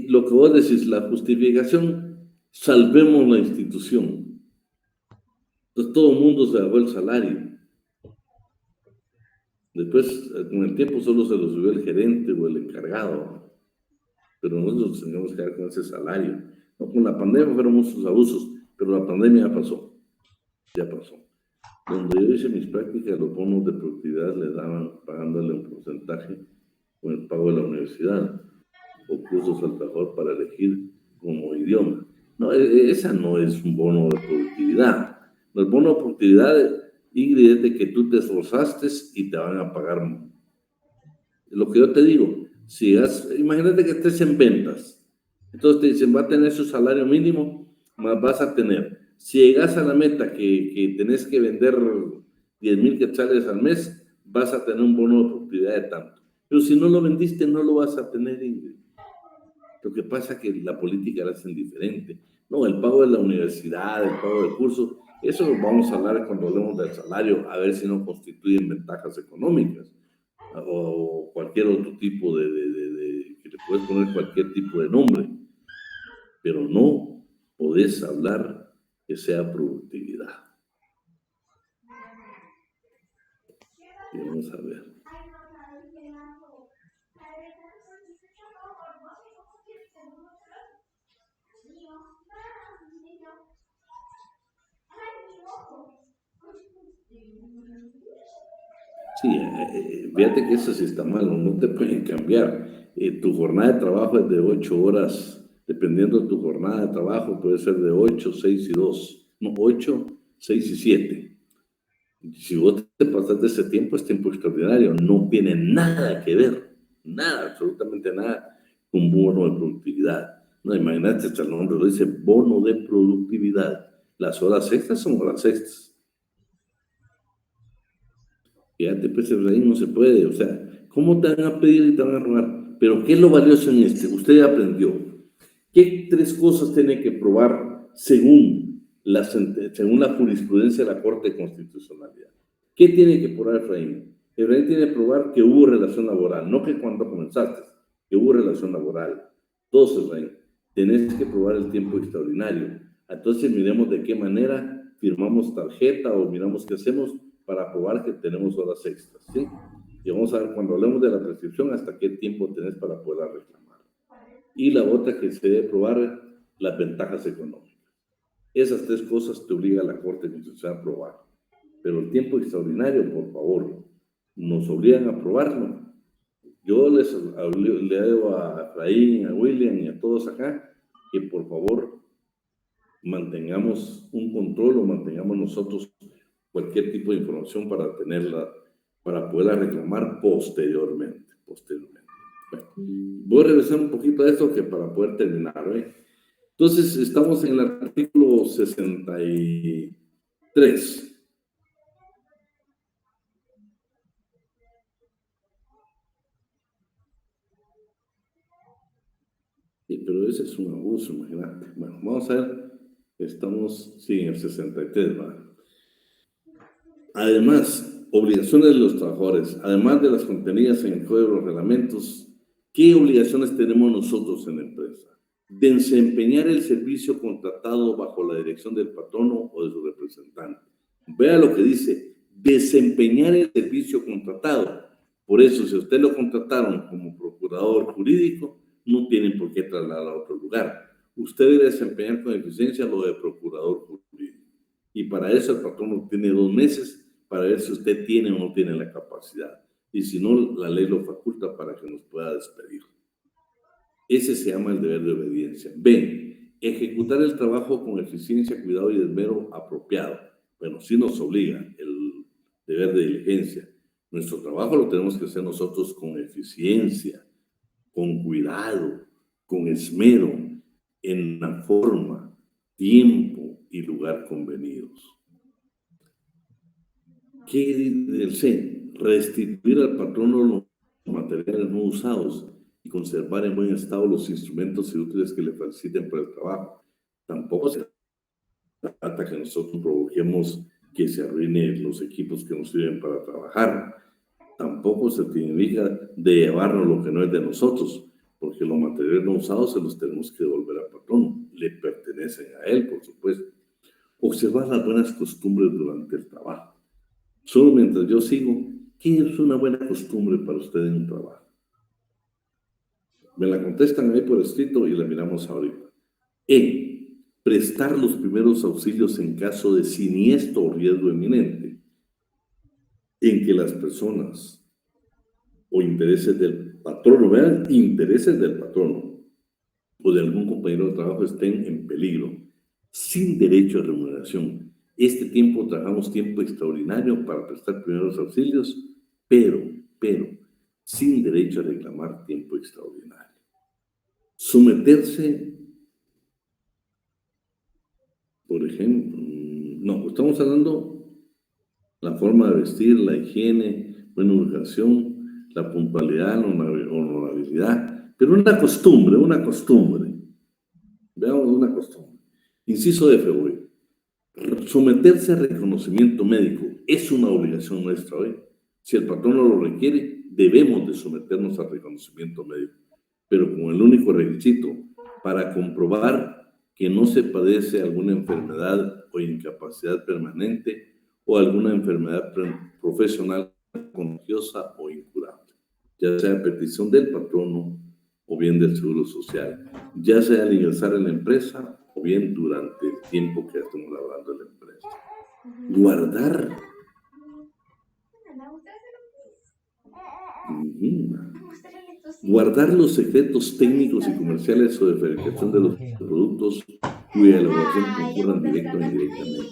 lo que vos decís, la justificación, salvemos la institución. Entonces todo el mundo se bajó el salario. Después, con el tiempo, solo se lo subió el gerente o el encargado. Pero nosotros teníamos que quedar con ese salario. No, con la pandemia fueron muchos abusos, pero la pandemia ya pasó. Ya pasó. Donde yo hice mis prácticas, los bonos de productividad le daban, pagándole un porcentaje con el pago de la universidad, o cursos al mejor para elegir como idioma. No, esa no es un bono de productividad. El bono de productividad, Ingrid, es de que tú te esforzaste y te van a pagar. Lo que yo te digo, imagínate que estés en ventas, entonces te dicen, va a tener su salario mínimo, más vas a tener. Si llegas a la meta que tenés que vender 10,000 quetzales al mes, vas a tener un bono de productividad de tanto. Pero si no lo vendiste, no lo vas a tener, Ingrid. Lo que pasa es que la política la hacen diferente. No, el pago de la universidad, el pago del curso, eso lo vamos a hablar cuando hablemos del salario, a ver si no constituyen ventajas económicas o cualquier otro tipo que le puedes poner cualquier tipo de nombre, pero no podés hablar que sea productividad. Y vamos a ver. Sí, fíjate que eso sí está malo, no te pueden cambiar. Tu jornada de trabajo es de 8 horas, dependiendo de tu jornada de trabajo, puede ser de 8, 6 y 2, no, 8, 6 y 7. Si vos te pasas de ese tiempo, es tiempo extraordinario, no tiene nada que ver, nada, absolutamente nada, con bono de productividad. No, imagínate, hasta el nombre lo dice, bono de productividad. Las horas extras son horas extras. Fíjate, pues ahí no se puede, o sea, ¿cómo te van a pedir y te van a robar? Pero ¿qué es lo valioso en este? Usted ya aprendió. ¿Qué 3 cosas tiene que probar según la jurisprudencia de la Corte de Constitucionalidad? ¿Qué tiene que probar Efraín? Efraín tiene que probar que hubo relación laboral, no que cuando comenzaste, que hubo relación laboral. 2, Efraín, tenés que probar el tiempo extraordinario. Entonces miremos de qué manera firmamos tarjeta o miramos qué hacemos para probar que tenemos horas extras, ¿sí? Y vamos a ver, cuando hablemos de la prescripción, hasta qué tiempo tenés para poder reclamar. Y la otra que se debe probar, las ventajas económicas. Esas 3 cosas te obliga la Corte Constitucional a probar. Pero el tiempo extraordinario, por favor, nos obligan a probarlo. Yo le digo a Efraín, a William y a todos acá que por favor mantengamos un control o mantengamos nosotros cualquier tipo de información para tenerla, para poderla reclamar posteriormente. Bueno, voy a regresar un poquito a esto que para poder terminar, ¿eh? Entonces, estamos en el artículo 63. Sí, pero ese es un abuso, imagínate. Bueno, vamos a ver, estamos, sí, en el 63, ¿vale? Además, obligaciones de los trabajadores, además de las contenidas en el Código de los Reglamentos, ¿qué obligaciones tenemos nosotros en la empresa? Desempeñar el servicio contratado bajo la dirección del patrono o de su representante. Vea lo que dice, desempeñar el servicio contratado. Por eso, si a usted lo contrataron como procurador jurídico, no tienen por qué trasladar a otro lugar. Usted debe desempeñar con eficiencia lo de procurador jurídico. Y para eso el patrono tiene 2 meses para ver si usted tiene o no tiene la capacidad. Y si no, la ley lo faculta para que nos pueda despedir. Ese se llama el deber de obediencia. B, ejecutar el trabajo con eficiencia, cuidado y esmero apropiado. Bueno, sí nos obliga el deber de diligencia. Nuestro trabajo lo tenemos que hacer nosotros con eficiencia, con cuidado, con esmero, en la forma, tiempo y lugar convenidos. ¿Qué dice el C? Restituir al patrono los materiales no usados y conservar en buen estado los instrumentos y útiles que le faciliten para el trabajo. Tampoco se trata que nosotros provoquemos que se arruinen los equipos que nos sirven para trabajar. Tampoco se significa de llevarnos lo que no es de nosotros, porque los materiales no usados se los tenemos que devolver al patrono. Le pertenecen a él, por supuesto. Observar las buenas costumbres durante el trabajo. Solo mientras yo sigo, ¿qué es una buena costumbre para usted en un trabajo? Me la contestan ahí por escrito y la miramos ahorita. E, prestar los primeros auxilios en caso de siniestro o riesgo inminente, en que las personas o intereses del patrono, vean, intereses del patrono o de algún compañero de trabajo estén en peligro, sin derecho a remuneración. Este tiempo trabajamos tiempo extraordinario para prestar primeros auxilios, pero, sin derecho a reclamar tiempo extraordinario. Someterse, por ejemplo, no, estamos hablando la forma de vestir, la higiene, buena educación, la puntualidad, la honorabilidad, pero una costumbre, veamos una costumbre. Inciso F, hoy. Someterse a reconocimiento médico es una obligación nuestra hoy. Si el patrono lo requiere, debemos de someternos a reconocimiento médico, pero con el único requisito para comprobar que no se padece alguna enfermedad o incapacidad permanente o alguna enfermedad profesional contagiosa o incurable, ya sea a petición del patrono o bien del Seguro Social, ya sea al ingresar en la empresa o bien durante el tiempo que estamos laborando en la empresa. Guardar Muéstrale tus hijos. Guardar los secretos técnicos y comerciales o de fabricación de los productos cuya elaboración Ay, ya concurran compraste directa o la indirectamente.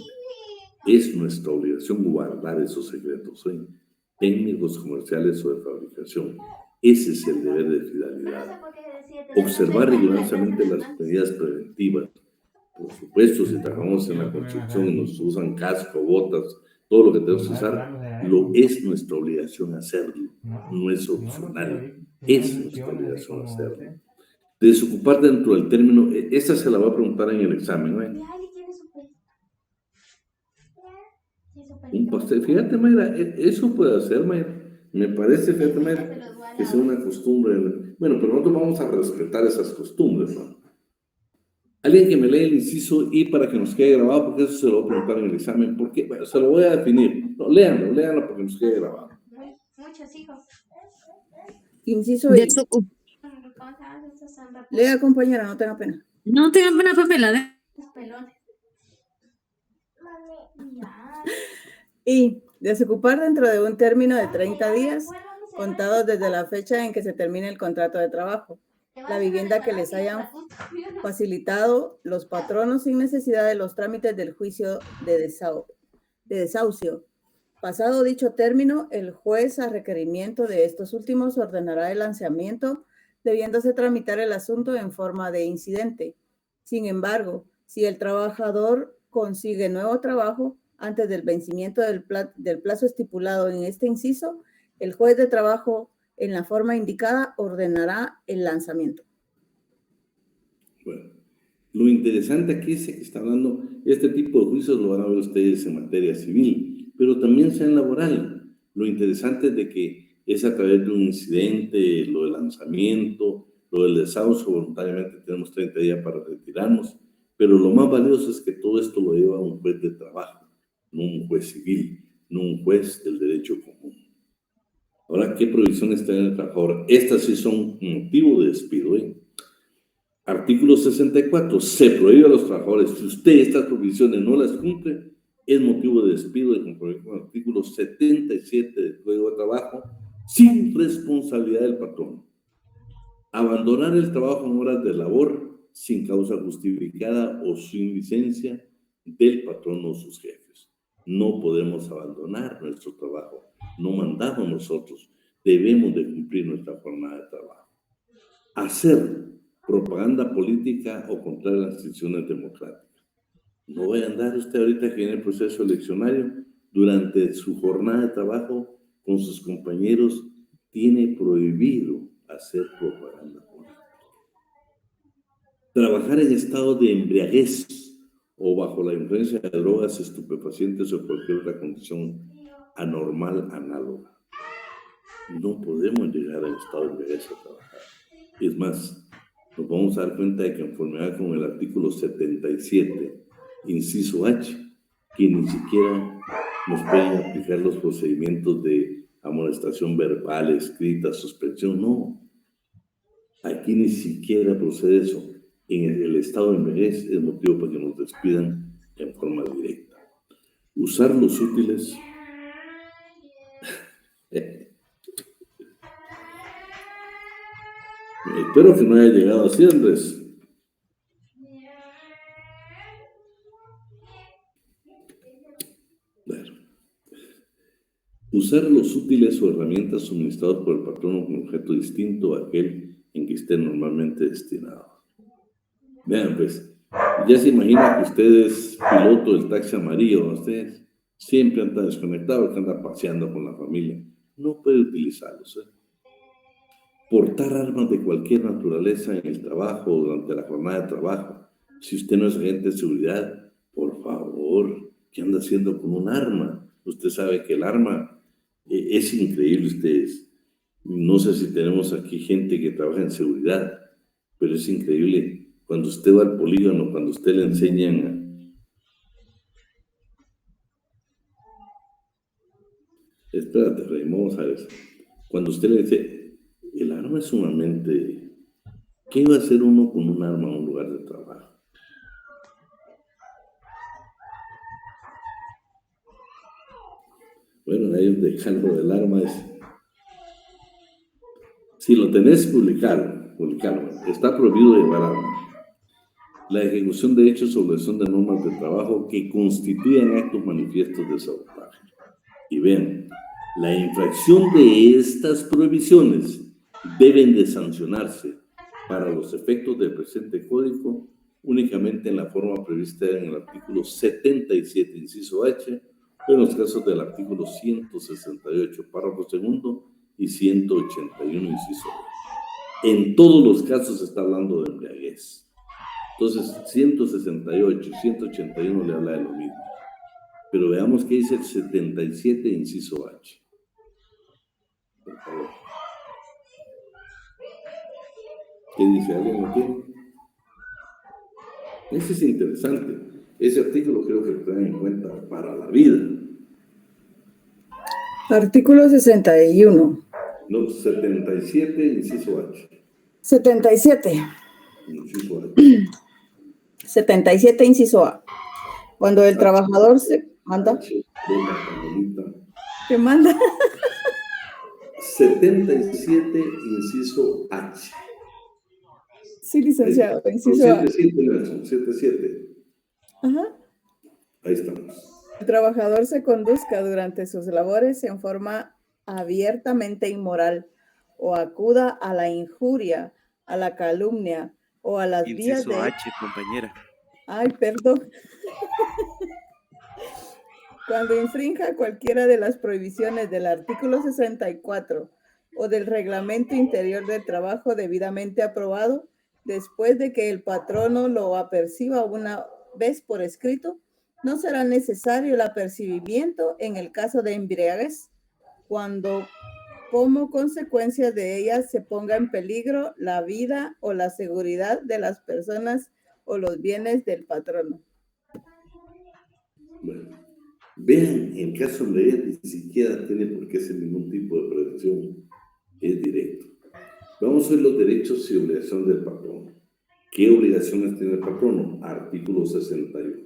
Es nuestra obligación guardar esos secretos técnicos, comerciales o de fabricación. Ese es el deber de No sé fidelidad. por qué decía tener Observar una rigurosamente casa. las medidas preventivas. Por supuesto, si trabajamos en la construcción y nos usan casco, botas, todo lo que tenemos que usar, es nuestra obligación hacerlo, no es opcional, es nuestra obligación hacerlo. Desocupar dentro del término, esa se la va a preguntar en el examen, ¿no? De Ali tiene su pelito. Sí, su Un pelito. pastel, fíjate, Mayra, eso puede hacer, Mayra. Me parece, fíjate, Ya se Mayra, los voy a que sea lavar. una costumbre. Bueno, pero nosotros vamos a respetar esas costumbres, ¿no? Alguien que me lea el inciso I para que nos quede grabado, porque eso se lo voy a preguntar en el examen. ¿Por qué? Bueno, se lo voy a definir. No, léanlo porque nos quede grabado. Muchos hijos. Inciso I. ¿Cómo se llama? Estos son Lea, compañera, no tenga pena. No tengan pena, papela. los pelones. Ya. Y desocupar dentro de un término de 30 días, contados desde la fecha en que se termine el contrato de trabajo, la vivienda que les hayan facilitado los patronos sin necesidad de los trámites del juicio de desahucio. Pasado dicho término, el juez, a requerimiento de estos últimos, ordenará el lanzamiento, debiéndose tramitar el asunto en forma de incidente. Sin embargo, si el trabajador consigue nuevo trabajo antes del vencimiento del plazo estipulado en este inciso, el juez de trabajo, en la forma indicada, ordenará el lanzamiento. Bueno, lo interesante aquí es que está hablando, este tipo de juicios lo van a ver ustedes en materia civil, pero también sea en laboral. Lo interesante es de que es a través de un incidente, lo del lanzamiento, lo del desahucio, voluntariamente tenemos 30 días para retirarnos, pero lo más valioso es que todo esto lo lleva un juez de trabajo, no un juez civil, no un juez del derecho común. Ahora, ¿qué provisiones tiene el trabajador? Estas sí son motivo de despido, Artículo 64. Se prohíbe a los trabajadores, si usted estas provisiones no las cumple, es motivo de despido de compromiso con el artículo 77 del Código de Trabajo, sin responsabilidad del patrón. Abandonar el trabajo en horas de labor sin causa justificada o sin licencia del patrón o sus jefes. No podemos abandonar nuestro trabajo, no mandamos nosotros, debemos de cumplir nuestra jornada de trabajo. Hacer propaganda política o contra las instituciones democráticas. No vaya a andar usted ahorita que viene el proceso eleccionario, durante su jornada de trabajo con sus compañeros, tiene prohibido hacer propaganda política. Trabajar en estado de embriaguez o bajo la influencia de drogas, estupefacientes o cualquier otra condición anormal análoga. No podemos llegar al estado de embriaguez a trabajar. Es más, nos vamos a dar cuenta de que en conformidad con el artículo 77, inciso H, que ni siquiera nos pueden aplicar los procedimientos de amonestación verbal, escrita, suspensión, no. Aquí ni siquiera procede eso. En el estado de embriaguez es motivo para que nos despidan en forma directa. Usar los útiles. Espero que no haya llegado así, Andrés. Bueno. Usar los útiles o herramientas suministrados por el patrono con objeto distinto a aquel en que esté normalmente destinado. Vean, pues, ya se imagina que usted es piloto del taxi amarillo, usted siempre anda desconectado, porque anda paseando con la familia. No puede utilizarlos. Portar armas de cualquier naturaleza en el trabajo o durante la jornada de trabajo. Si usted no es agente de seguridad, por favor, ¿qué anda haciendo con un arma? Usted sabe que el arma es increíble, ustedes. No sé si tenemos aquí gente que trabaja en seguridad, pero es increíble. Cuando usted va al polígono, cuando usted le enseñan Espérate, Rey, vamos a ver eso. Cuando usted le dice, el arma es sumamente... ¿Qué iba a hacer uno con un arma en un lugar de trabajo? Bueno, ellos dejan lo del arma. Si lo tenés, publicarlo. Está prohibido llevar arma. La ejecución de hechos o violación de normas de trabajo que constituyan actos manifiestos de sabotaje. Y vean, la infracción de estas prohibiciones deben de sancionarse para los efectos del presente código únicamente en la forma prevista en el artículo 77, inciso H, o en los casos del artículo 168, párrafo segundo, y 181, inciso B. En todos los casos se está hablando de embriaguez. Entonces, 168 y 181 le habla de lo mismo. Pero veamos qué dice el 77, inciso H. Por favor. ¿Qué dice? ¿Alguien lo tiene? Ese es interesante. Ese artículo creo que lo tengan en cuenta para la vida. Artículo 61. No, 77, inciso H. 77. Inciso H. 77, inciso A. Cuando el trabajador se manda. ¿Qué manda? 77, inciso H. Sí, licenciado, inciso A. 77. Ajá. Ahí estamos. El trabajador se conduzca durante sus labores en forma abiertamente inmoral o acuda a la injuria, a la calumnia o a las vías Inciso de... H, compañera. Ay, perdón. Cuando infrinja cualquiera de las prohibiciones del artículo 64 o del reglamento interior del trabajo debidamente aprobado, después de que el patrono lo aperciba una vez por escrito, no será necesario el apercibimiento en el caso de embriaguez, cuando como consecuencia de ella se ponga en peligro la vida o la seguridad de las personas o los bienes del patrono. Bueno, vean, en caso de ella ni siquiera tiene por qué ser ningún tipo de prevención, es directo. Vamos a ver los derechos y obligaciones del patrono. ¿Qué obligaciones tiene el patrono? Artículo 61.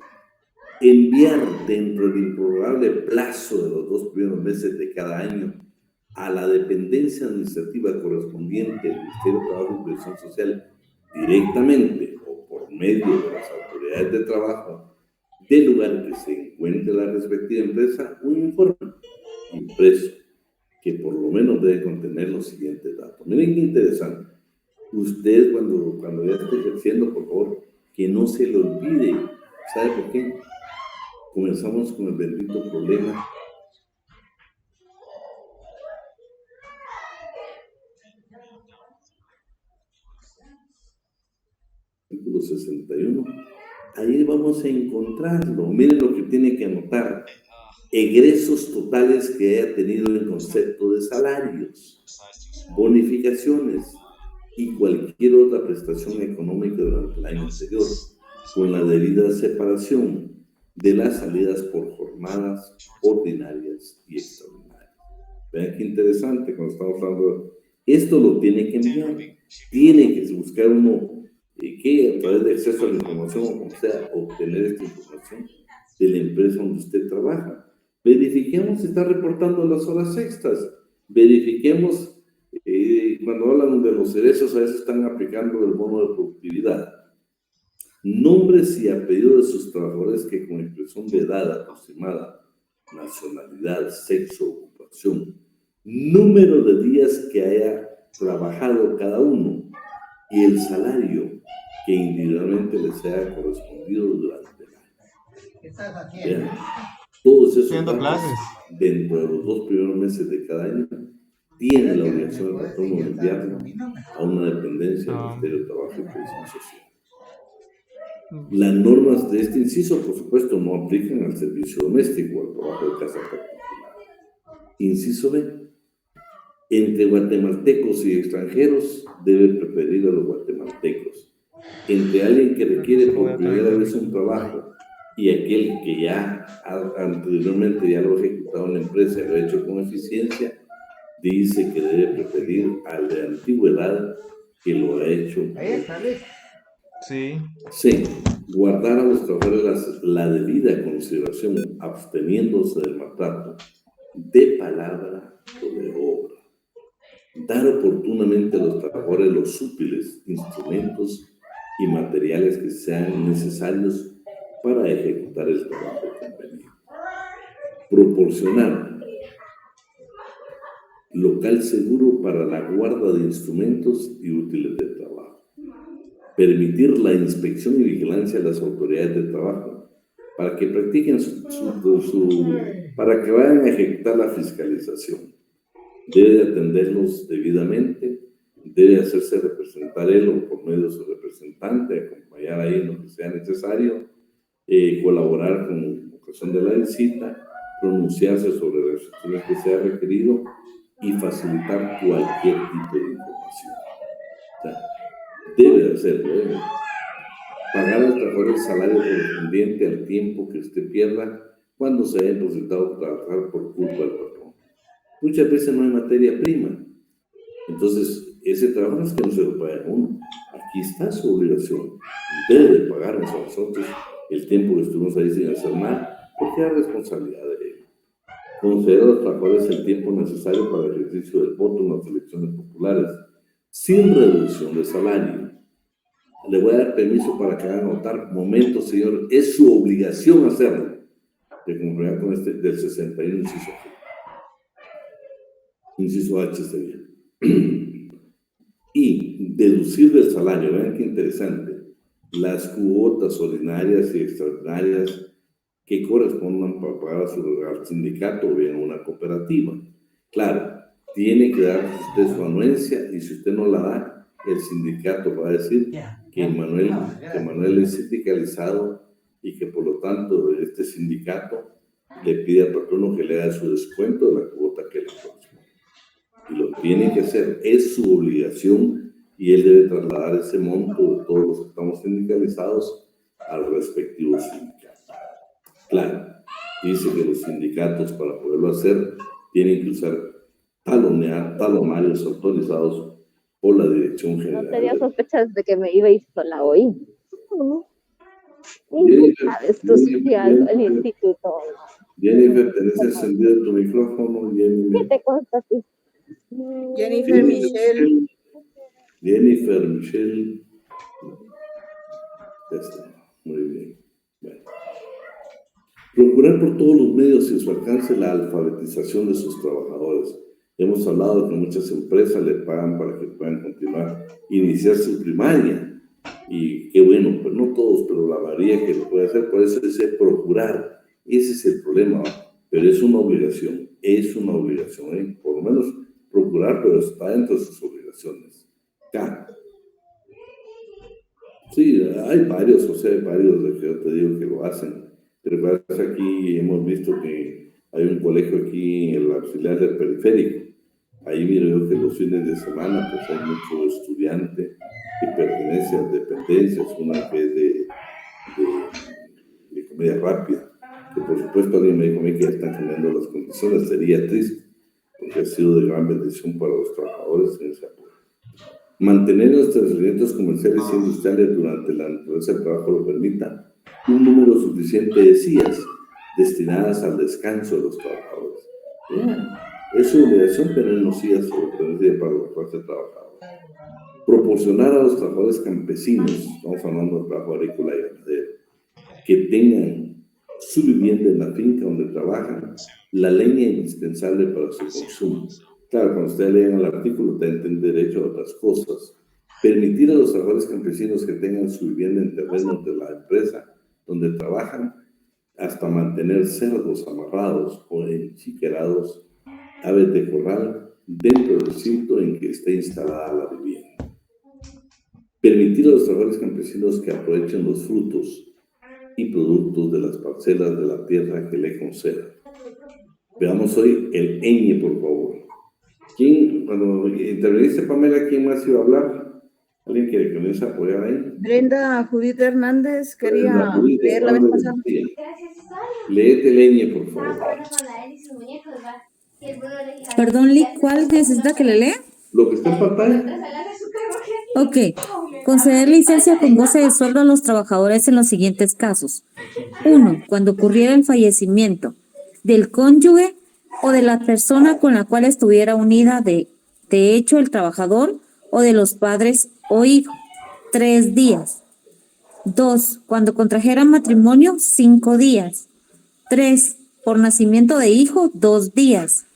Enviar dentro del improrrogable plazo de los 2 primeros meses de cada año a la dependencia administrativa correspondiente del Ministerio de Trabajo y Previsión Social directamente o por medio de las autoridades de trabajo del lugar que se encuentre la respectiva empresa un informe impreso que por lo menos debe contener los siguientes datos. Miren qué interesante. Usted cuando ya esté ejerciendo, por favor, que no se le olvide. ¿Sabe por qué? Comenzamos con el bendito problema. Artículo 61. Ahí vamos a encontrarlo. Miren lo que tiene que anotar. Egresos totales que haya tenido en concepto de salarios, bonificaciones y cualquier otra prestación económica durante el año anterior, con la debida separación de las salidas por jornadas ordinarias y extraordinarias. Vean qué interesante cuando estamos hablando. Esto lo tiene que enviar. Tiene que buscar uno que a través de acceso a la información o como sea, obtener esta información de la empresa donde usted trabaja. Verifiquemos si está reportando las horas extras. Verifiquemos cuando hablan de los cerezos, a veces están aplicando el bono de productividad. Nombres y apellidos de sus trabajadores que con expresión de edad aproximada, nacionalidad, sexo, ocupación, número de días que haya trabajado cada uno y el salario que individualmente les haya correspondido durante el año. ¿Qué estás haciendo? Vean, todos esos Haciendo datos clases. dentro de los 2 primeros meses de cada año tiene la obligación del patrono de enviarlo a una dependencia del Ministerio de Trabajo y Previsión Social. Las normas de este inciso, por supuesto, no aplican al servicio doméstico o al trabajo de casa particular. Inciso B. Entre guatemaltecos y extranjeros debe preferir a los guatemaltecos. Entre alguien que requiere por primera vez un trabajo y aquel que ya anteriormente ya lo ha ejecutado en la empresa y lo ha hecho con eficiencia, dice que debe preferir al de antigüedad que lo ha hecho. Ahí está, listo. Sí. C. Guardar a los trabajadores la debida consideración, absteniéndose del maltrato de palabra o de obra. dar oportunamente a los trabajadores los útiles instrumentos y materiales que sean necesarios para ejecutar el trabajo convenido. Proporcionar local seguro para la guarda de instrumentos y útiles de trabajo. Permitir la inspección y vigilancia de las autoridades de trabajo para que practiquen para que vayan a ejecutar la fiscalización. Debe atenderlos debidamente, debe hacerse representar él o por medio de su representante, acompañar ahí en lo que sea necesario, colaborar con ocasión de la visita, pronunciarse sobre las restricciones que sea requerido y facilitar cualquier tipo de información. O sea, debe hacerlo, debe. Pagar al trabajador el salario correspondiente al tiempo que usted pierda cuando se haya depositado trabajar por culpa del patrón. Muchas veces no hay materia prima. Entonces, ese trabajo es que no se lo paga uno. Aquí está su obligación. Debe de pagarnos a nosotros el tiempo que estuvimos ahí sin hacer nada, porque es responsabilidad de él. Conceder a los trabajadores el tiempo necesario para el ejercicio del voto en las elecciones populares, sin reducción de salario. Le voy a dar permiso para que hagan notar, momento, señor, es su obligación hacerlo, de conformidad con este del 61, inciso G. Inciso H sería. Y deducir del salario, vean qué interesante, las cuotas ordinarias y extraordinarias que correspondan para pagar al sindicato o bien a una cooperativa. Claro, tiene que dar usted su anuencia y si usted no la da, el sindicato va a decir que Manuel es sindicalizado y que por lo tanto este sindicato le pide al patrono que le haga su descuento de la cuota que le corresponde. Y lo tiene que hacer, es su obligación y él debe trasladar ese monto de todos los que estamos sindicalizados al respectivo sindicato. Claro, dice que los sindicatos para poderlo hacer tienen que usar talonarios autorizados por la Dirección General. No tenía sospechas de que me iba a ir sola hoy. Sabes, tú estudiando el instituto. Jennifer, ¿tenés encendido tu micrófono? ¿Qué te consta a ti? Jennifer Michelle. Jennifer Michelle. Ya está, muy bien. Bueno. Procurar por todos los medios y a su alcance la alfabetización de sus trabajadores. Hemos hablado de que muchas empresas le pagan para que puedan continuar, iniciar su primaria. Y qué bueno, pues no todos, pero la mayoría que lo puede hacer. Por eso dice procurar. Ese es el problema, pero es una obligación, por lo menos procurar, pero está dentro de sus obligaciones. K. Sí, hay varios de que yo te digo que lo hacen. Pero aquí hemos visto que hay un colegio aquí en la auxiliar del periférico. Ahí miro yo que los fines de semana pues hay muchos estudiantes que pertenecen a dependencias, una que es de comedia rápida, que por supuesto alguien me dijo a mí que ya están cambiando las condiciones, sería triste, porque ha sido de gran bendición para los trabajadores en ese apoyo. Mantener los establecimientos comerciales y industriales durante la naturaleza del trabajo lo permita un número suficiente de sillas destinadas al descanso de los trabajadores. Es su obligación tener unos sillas para los clases trabajadores. Proporcionar a los trabajadores campesinos, estamos hablando de trabajo agrícola y ganadero, que tengan su vivienda en la finca donde trabajan, la leña indispensable para su consumo. Claro, cuando ustedes lean el artículo, tienen derecho a otras cosas. Permitir a los trabajadores campesinos que tengan su vivienda en terrenos de la empresa donde trabajan, hasta mantener cerdos amarrados o enchiquerados, aves de corral, dentro del recinto en que esté instalada la vivienda. Permitir a los trabajadores campesinos que aprovechen los frutos y productos de las parcelas de la tierra que le conceda. Veamos hoy el ñ, por favor. Cuando interveniste, Pamela, ¿quién más iba a hablar? ¿Alguien que comience a apoyar ahí? Brenda Judith Hernández quería leer la vez pasada. Léete el ñ, por favor. Perdón, Lee, ¿cuál necesita que le lea? Lo que está en pantalla. Ok. Conceder licencia con goce de sueldo a los trabajadores en los siguientes casos. 1. Cuando ocurriera el fallecimiento del cónyuge o de la persona con la cual estuviera unida de de hecho del trabajador o de los padres o hijos, 3 días. 2, cuando contrajeran matrimonio, 5 días. 3, por nacimiento de hijo, 2 días.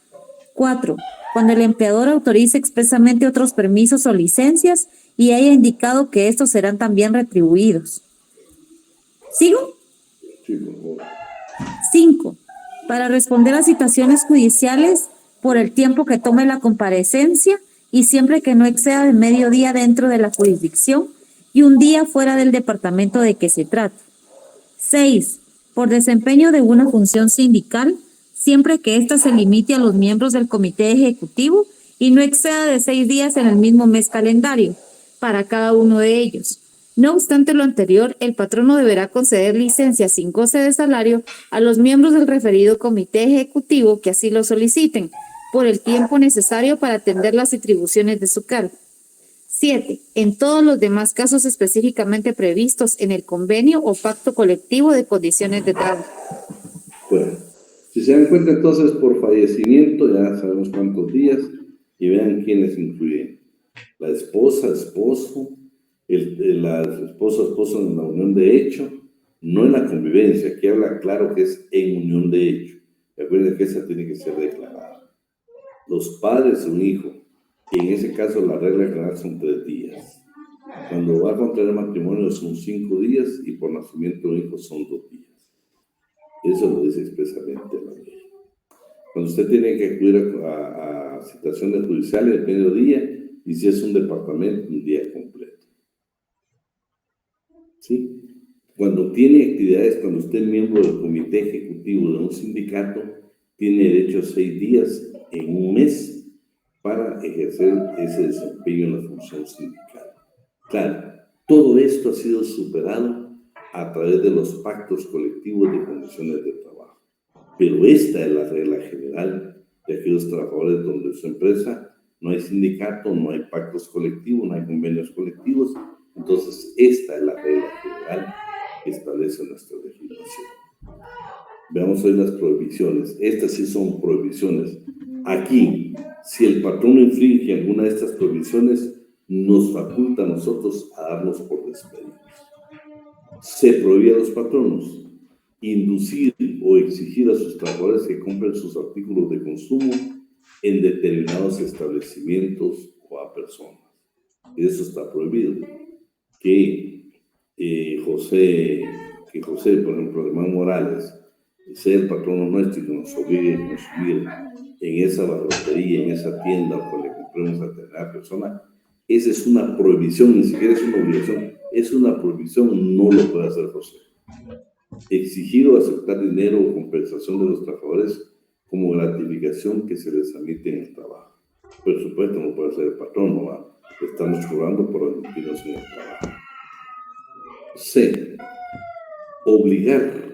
4, cuando el empleador autorice expresamente otros permisos o licencias y haya indicado que estos serán también retribuidos. ¿Sigo? Sí, por favor. 5, para responder a citaciones judiciales por el tiempo que tome la comparecencia y siempre que no exceda de medio día dentro de la jurisdicción y un día fuera del departamento de que se trate. 6, por desempeño de una función sindical, siempre que ésta se limite a los miembros del comité ejecutivo y no exceda de 6 días en el mismo mes calendario para cada uno de ellos. No obstante lo anterior, el patrono deberá conceder licencias sin goce de salario a los miembros del referido comité ejecutivo que así lo soliciten, por el tiempo necesario para atender las atribuciones de su cargo. 7. En todos los demás casos específicamente previstos en el convenio o pacto colectivo de condiciones de trabajo. Bueno, si se dan cuenta entonces por fallecimiento, ya sabemos cuántos días, y vean quiénes incluyen. La esposa, esposo, la esposa, esposo en la unión de hecho, no en la convivencia. Aquí habla claro que es en unión de hecho. Recuerden que esa tiene que ser declarada. Los padres de un hijo, en ese caso la regla general son 3 días. Cuando va a contraer matrimonio son 5 días y por nacimiento de un hijo son 2 días. Eso lo dice expresamente la ley. Cuando usted tiene que acudir a citaciones judiciales, mediodía, y si es un departamento, un día completo. ¿Sí? Cuando tiene actividades, cuando usted es miembro del comité ejecutivo de un sindicato, tiene derecho a 6 días en un mes para ejercer ese desempeño en la función sindical. Claro, todo esto ha sido superado a través de los pactos colectivos de condiciones de trabajo. Pero esta es la regla general de aquellos trabajadores donde su empresa no hay sindicato, no hay pactos colectivos, no hay convenios colectivos. Entonces, esta es la regla general que establece nuestra legislación. Veamos hoy las prohibiciones. Estas sí son prohibiciones. Aquí, si el patrono infringe alguna de estas prohibiciones, nos faculta a nosotros a darnos por despedidos. Se prohíbe a los patronos inducir o exigir a sus trabajadores que compren sus artículos de consumo en determinados establecimientos o a personas. Eso está prohibido. Que José, por ejemplo, Germán Morales, sea el patrono nuestro y que nos obligue a consumir en esa barrotería, en esa tienda o que le compremos a determinada persona, esa es una prohibición, ni siquiera es una obligación, es una prohibición, no lo puede hacer José. Exigir o aceptar dinero o compensación de los trabajadores como gratificación que se les admite en el trabajo. Por supuesto, no puede ser el patrón, no va. Estamos cobrando por admitirnos en el trabajo. C. Obligar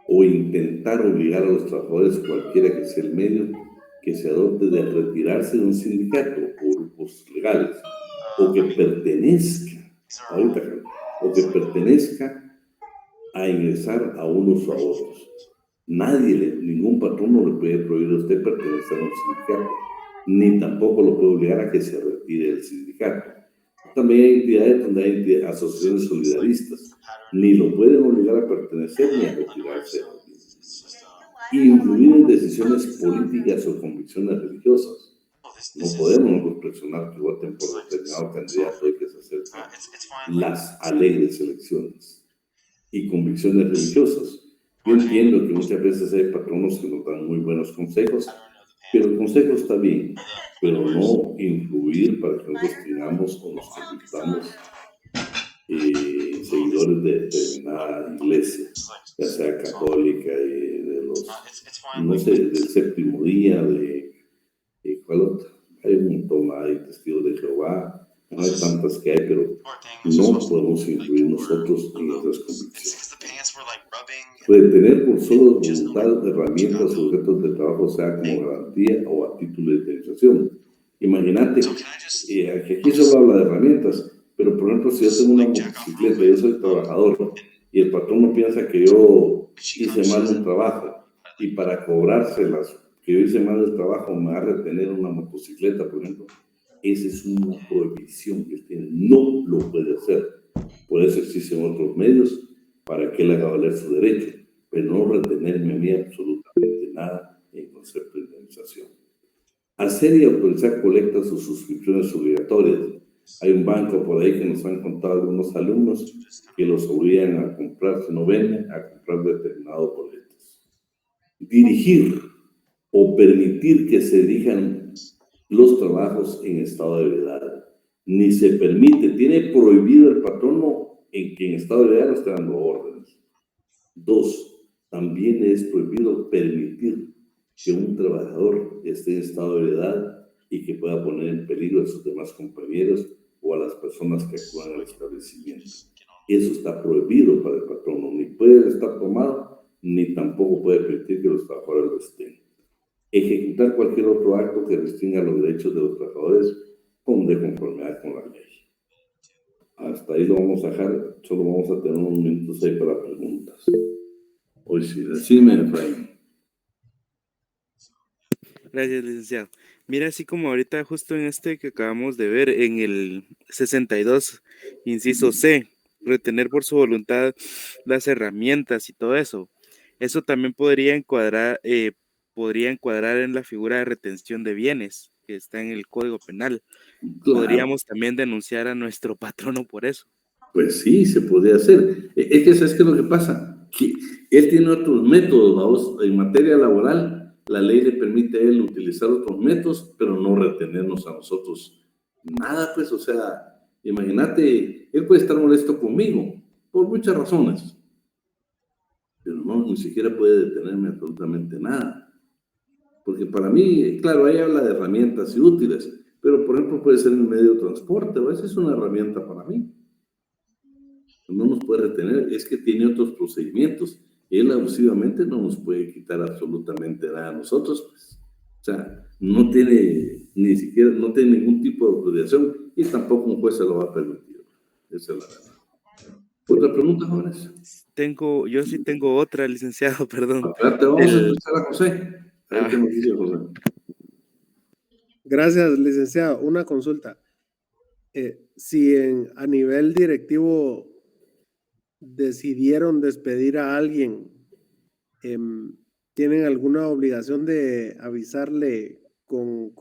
o intentar obligar a los trabajadores, cualquiera que sea el medio, que se adopte de retirarse de un sindicato o grupos legales, o que pertenezca a ingresar a unos o a otros. Ningún patrono le puede prohibir a usted pertenecer a un sindicato, ni tampoco lo puede obligar a que se retire del sindicato. También hay entidades donde hay asociaciones solidaristas, ni lo pueden obligar a pertenecer ni a retirarse. Influir en decisiones políticas o convicciones religiosas. No podemos presionar que voten por determinado candidato y que se acerquen las alegres elecciones. Y convicciones religiosas. Yo entiendo que muchas veces hay patronos que nos dan muy buenos consejos, pero el consejo está bien, pero no influir para que nos tengamos o nos convirtamos seguidores de determinada iglesia, ya sea católica y de los, no sé, del séptimo día, ¿cuál otra? Hay un montón, hay testigos de Jehová, no hay tantas que hay, pero no podemos influir nosotros en esas convicciones. Puede tener por solo voluntad herramientas o objetos de trabajo, sea como garantía o a título de indemnización. Imagínate, aquí solo habla de herramientas, pero por ejemplo, si yo tengo una motocicleta, yo soy trabajador y el patrón no piensa que yo hice mal un trabajo y para cobrárselas que yo hice mal el trabajo, me va a retener una motocicleta, por ejemplo. Esa es una prohibición que él tiene, no lo puede hacer. Por eso existen otros medios para que él haga valer su derecho, pero no retenerme a mí absolutamente nada en concepto de indemnización. Hacer y autorizar colectas o suscripciones obligatorias. Hay un banco por ahí que nos han contado algunos alumnos que los obligan a comprar, si no venden, a comprar determinados boletos. Dirigir o permitir que se dirijan los trabajos en estado de ebriedad. Ni se permite, tiene prohibido el patrono en que en estado de ebriedad no esté dando órdenes. 2, también es prohibido permitir que un trabajador esté en estado de ebriedad y que pueda poner en peligro a sus demás compañeros o a las personas que actúan al establecimiento. Eso está prohibido para el patrono, ni puede estar tomado, ni tampoco puede permitir que los trabajadores lo estén. Ejecutar cualquier otro acto que restrinja los derechos de los trabajadores de conformidad con la ley. Hasta ahí lo vamos a dejar, solo vamos a tener unos minutos ahí para preguntas. Hoy sí, decime, Efraín. Gracias, licenciado. Mira, así como ahorita justo en este que acabamos de ver, en el 62, inciso C, retener por su voluntad las herramientas y todo eso. Eso también podría encuadrar en la figura de retención de bienes que está en el Código Penal. Claro. Podríamos también denunciar a nuestro patrono por eso. Pues sí, se podría hacer. Es que, ¿sabes qué es lo que pasa? Que él tiene otros métodos, vamos, en materia laboral. La ley le permite a él utilizar otros métodos, pero no retenernos a nosotros nada, pues, o sea, imagínate, él puede estar molesto conmigo, por muchas razones, pero no, ni siquiera puede detenerme absolutamente nada, porque para mí, claro, ahí habla de herramientas y útiles, pero por ejemplo puede ser en medio de transporte, a veces es una herramienta para mí, no nos puede retener, es que tiene otros procedimientos. Él abusivamente no nos puede quitar absolutamente nada a nosotros, pues. O sea, no tiene ni siquiera, no tiene ningún tipo de autorización y tampoco un juez se lo va a permitir. Esa es la verdad. ¿Otra pregunta, jóvenes? Yo sí tengo otra, licenciado, perdón. Te vamos a escuchar a José. A ver qué nos dice José. Gracias, licenciado. Una consulta. Si a nivel directivo decidieron despedir a alguien, ¿tienen alguna obligación de avisarle con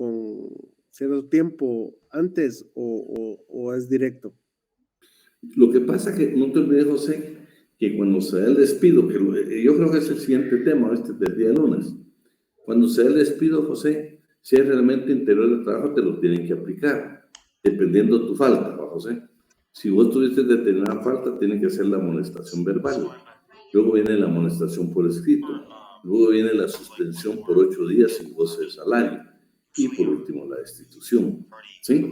cierto tiempo antes o es directo? Lo que pasa que, no te olvides, José, que cuando se da el despido, que yo creo que es el siguiente tema del día lunes, cuando se da el despido, José, si es realmente interior del trabajo, te lo tienen que aplicar, dependiendo de tu falta, José. Si vos tuviste determinada falta, tienen que hacer la amonestación verbal. Luego viene la amonestación por escrito. Luego viene la suspensión por 8 días sin goce de salario. Y por último, la destitución. ¿Sí?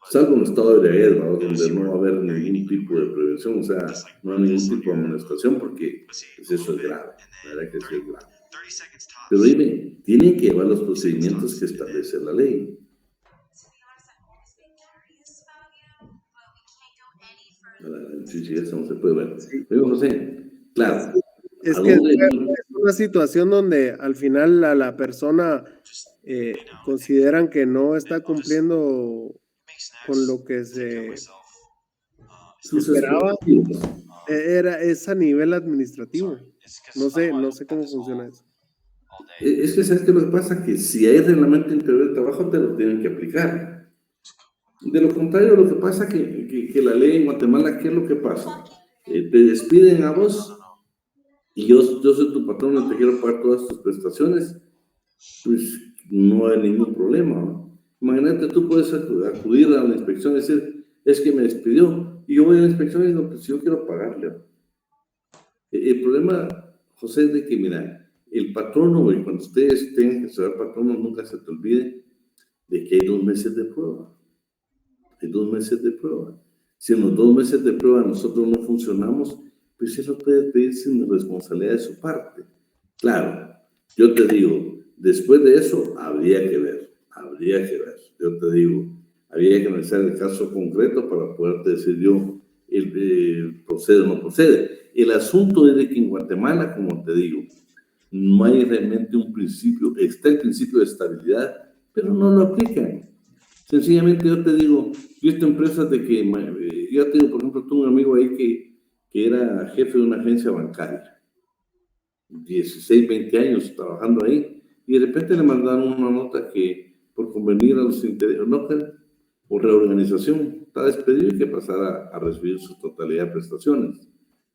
Salvo un estado de ebriedad, donde no va a haber ningún tipo de prevención, o sea, no hay ningún tipo de amonestación, porque pues, eso es grave. La verdad que sí es grave. Pero dime, tienen que llevar los procedimientos que establece la ley. Sí, eso no se puede ver. Pero José, claro. Es que es una situación donde al final a la persona consideran que no está cumpliendo con lo que se esperaba. Es a nivel administrativo. No sé cómo funciona eso. Es que sabes que lo que pasa que si hay reglamento interior del trabajo te lo tienen que aplicar. De lo contrario, lo que pasa que la ley en Guatemala, ¿qué es lo que pasa? Te despiden a vos y yo soy tu patrón y te quiero pagar todas tus prestaciones, pues no hay ningún problema, ¿no? Imagínate, tú puedes acudir a la inspección y decir, es que me despidió, y yo voy a la inspección y digo, pues yo quiero pagarle. El problema, José, es de que, mira, el patrono, y cuando ustedes tengan que ser patrono, nunca se te olvide de que hay 2 meses de prueba. Hay 2 meses de prueba. Si en los 2 meses de prueba nosotros no funcionamos, pues él lo puede pedir sin responsabilidad de su parte. Claro, yo te digo, después de eso habría que ver. Yo te digo, habría que analizar el caso concreto para poderte decir yo, procede o no procede. El asunto es de que en Guatemala, como te digo, No hay realmente un principio, está el principio de estabilidad, pero no lo aplican. Sencillamente yo te digo, yo esta empresa de que, yo te digo, por ejemplo, tuve un amigo ahí que era jefe de una agencia bancaria, 16, 20 años trabajando ahí, y de repente le mandaron una nota que por convenir a los intereses, no, por reorganización, está despedido y que pasara a recibir su totalidad de prestaciones.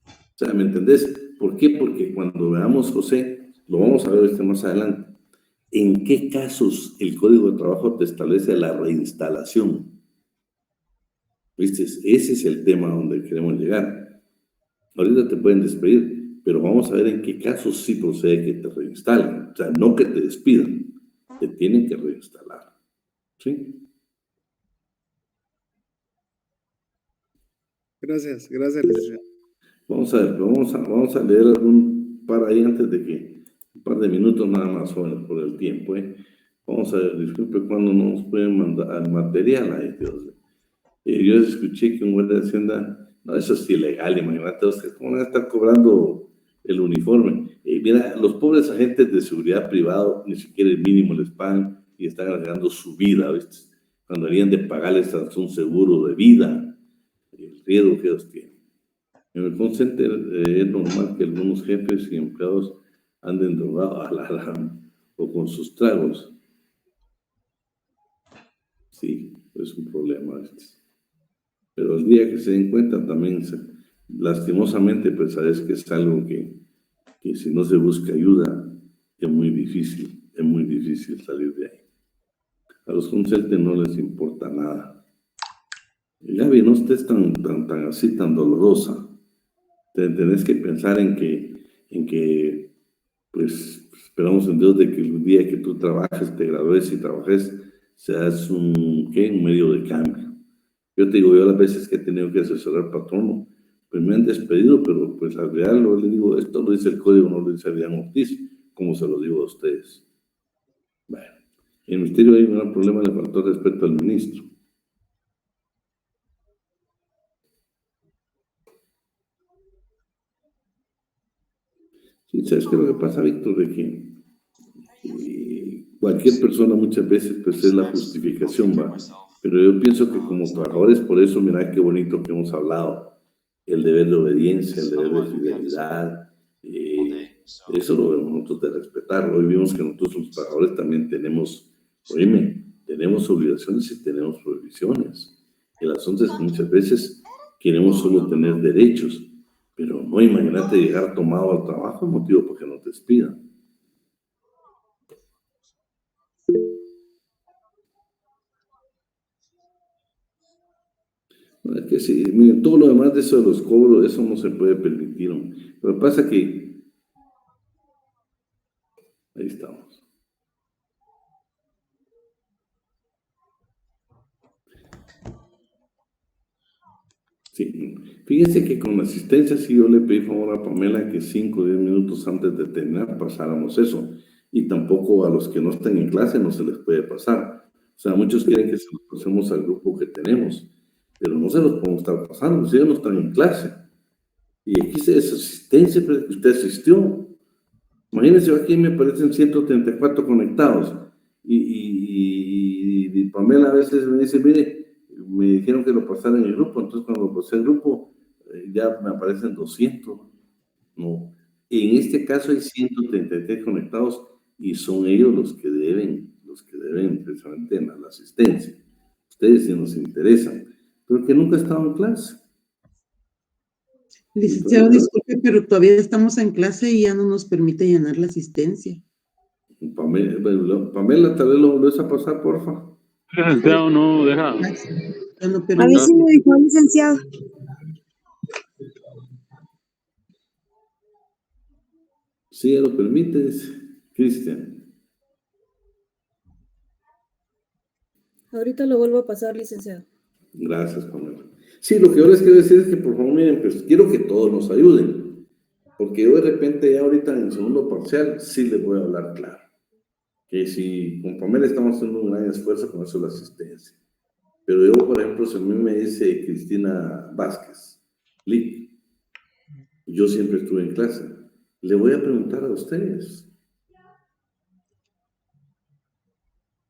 O sea, ¿me entendés? ¿Por qué? Porque cuando veamos, José, lo vamos a ver más adelante, ¿en qué casos el Código de Trabajo te establece la reinstalación? ¿Viste? Ese es el tema donde queremos llegar. Ahorita te pueden despedir, pero vamos a ver en qué casos sí procede que te reinstalen. O sea, no que te despidan, te tienen que reinstalar. ¿Sí? Gracias, licenciado. Vamos a ver, vamos a leer algún par ahí antes de que, un par de minutos nada más por el tiempo, ¿eh? Vamos a ver, disculpe, cuando nos pueden mandar al material ahí, Dios. Yo escuché que un guardia de Hacienda, no, eso es ilegal, imagínate, ¿cómo van a estar cobrando el uniforme? Mira, los pobres agentes de seguridad privado ni siquiera el mínimo les pagan y están agregando su vida, ¿viste? Cuando deberían de pagarles hasta un seguro de vida, el riesgo que ellos tienen. En el call center es normal que algunos jefes y empleados anden drogados o con sus tragos. Sí, es un problema. Pero el día que se den cuenta también, lastimosamente, pues sabes que es algo que si no se busca ayuda, es muy difícil salir de ahí. A los call centers no les importa nada. Gaby, no estés tan así, tan dolorosa. Tenés que pensar en que, pues, esperamos en Dios de que el día que tú trabajes, te gradúes y trabajes, seas un medio de cambio. Yo te digo, yo las veces que he tenido que asesorar patrono, pues me han despedido, pero pues al real yo le digo, esto lo dice el código, no lo dice Adrián Ortiz, como se lo digo a ustedes. Bueno, en el ministerio hay un gran problema, le faltó respeto al ministro. Sí, ¿sabes qué es lo que pasa, Víctor? De que cualquier persona muchas veces pues es la justificación, ¿va? Pero yo pienso que como trabajadores, por eso, mira qué bonito que hemos hablado, el deber de obediencia, el deber de fidelidad, eso lo vemos nosotros de respetar. Hoy vimos que nosotros los trabajadores también tenemos, tenemos obligaciones y tenemos prohibiciones. El asunto es que muchas veces queremos solo tener derechos, pero no, imagínate llegar tomado al trabajo, motivo por que no te despidan. Es que sí, miren, todo lo demás de eso de los cobros, eso no se puede permitir. Lo que pasa es que ahí estamos. Sí, fíjense que con la asistencia sí yo le pedí favor a Pamela que 5 o 10 minutos antes de terminar pasáramos eso. Y tampoco a los que no están en clase no se les puede pasar. O sea, muchos quieren que se los pasemos al grupo que tenemos, pero no se los podemos estar pasando, si ellos no están en clase. Y aquí se asistencia, pero que usted asistió. Imagínense, aquí me parecen 134 conectados. Y Pamela a veces me dice, mire, me dijeron que lo pasara en el grupo, entonces cuando lo pasé en el grupo, ya me aparecen 200. No. En este caso hay 133 conectados y son ellos los que deben precisamente la asistencia. Ustedes sí nos interesan, pero que nunca estaban en clase. Licenciado, disculpe, pero todavía estamos en clase y ya no nos permite llenar la asistencia. Pamela, tal vez lo volvés a pasar, porfa. Licenciado, no deja. No A mí sí me dijo, licenciado. Sí, lo permites, Cristian. Ahorita lo vuelvo a pasar, licenciado. Gracias, Pamela. Sí, lo que yo les quiero decir es que por favor, miren, pues quiero que todos nos ayuden, porque yo de repente ya ahorita en el segundo parcial sí les voy a hablar claro, que si con Pamela estamos haciendo un gran esfuerzo con eso de la asistencia, pero yo, por ejemplo, si a mí me dice Cristina Vázquez, yo siempre estuve en clase, le voy a preguntar a ustedes,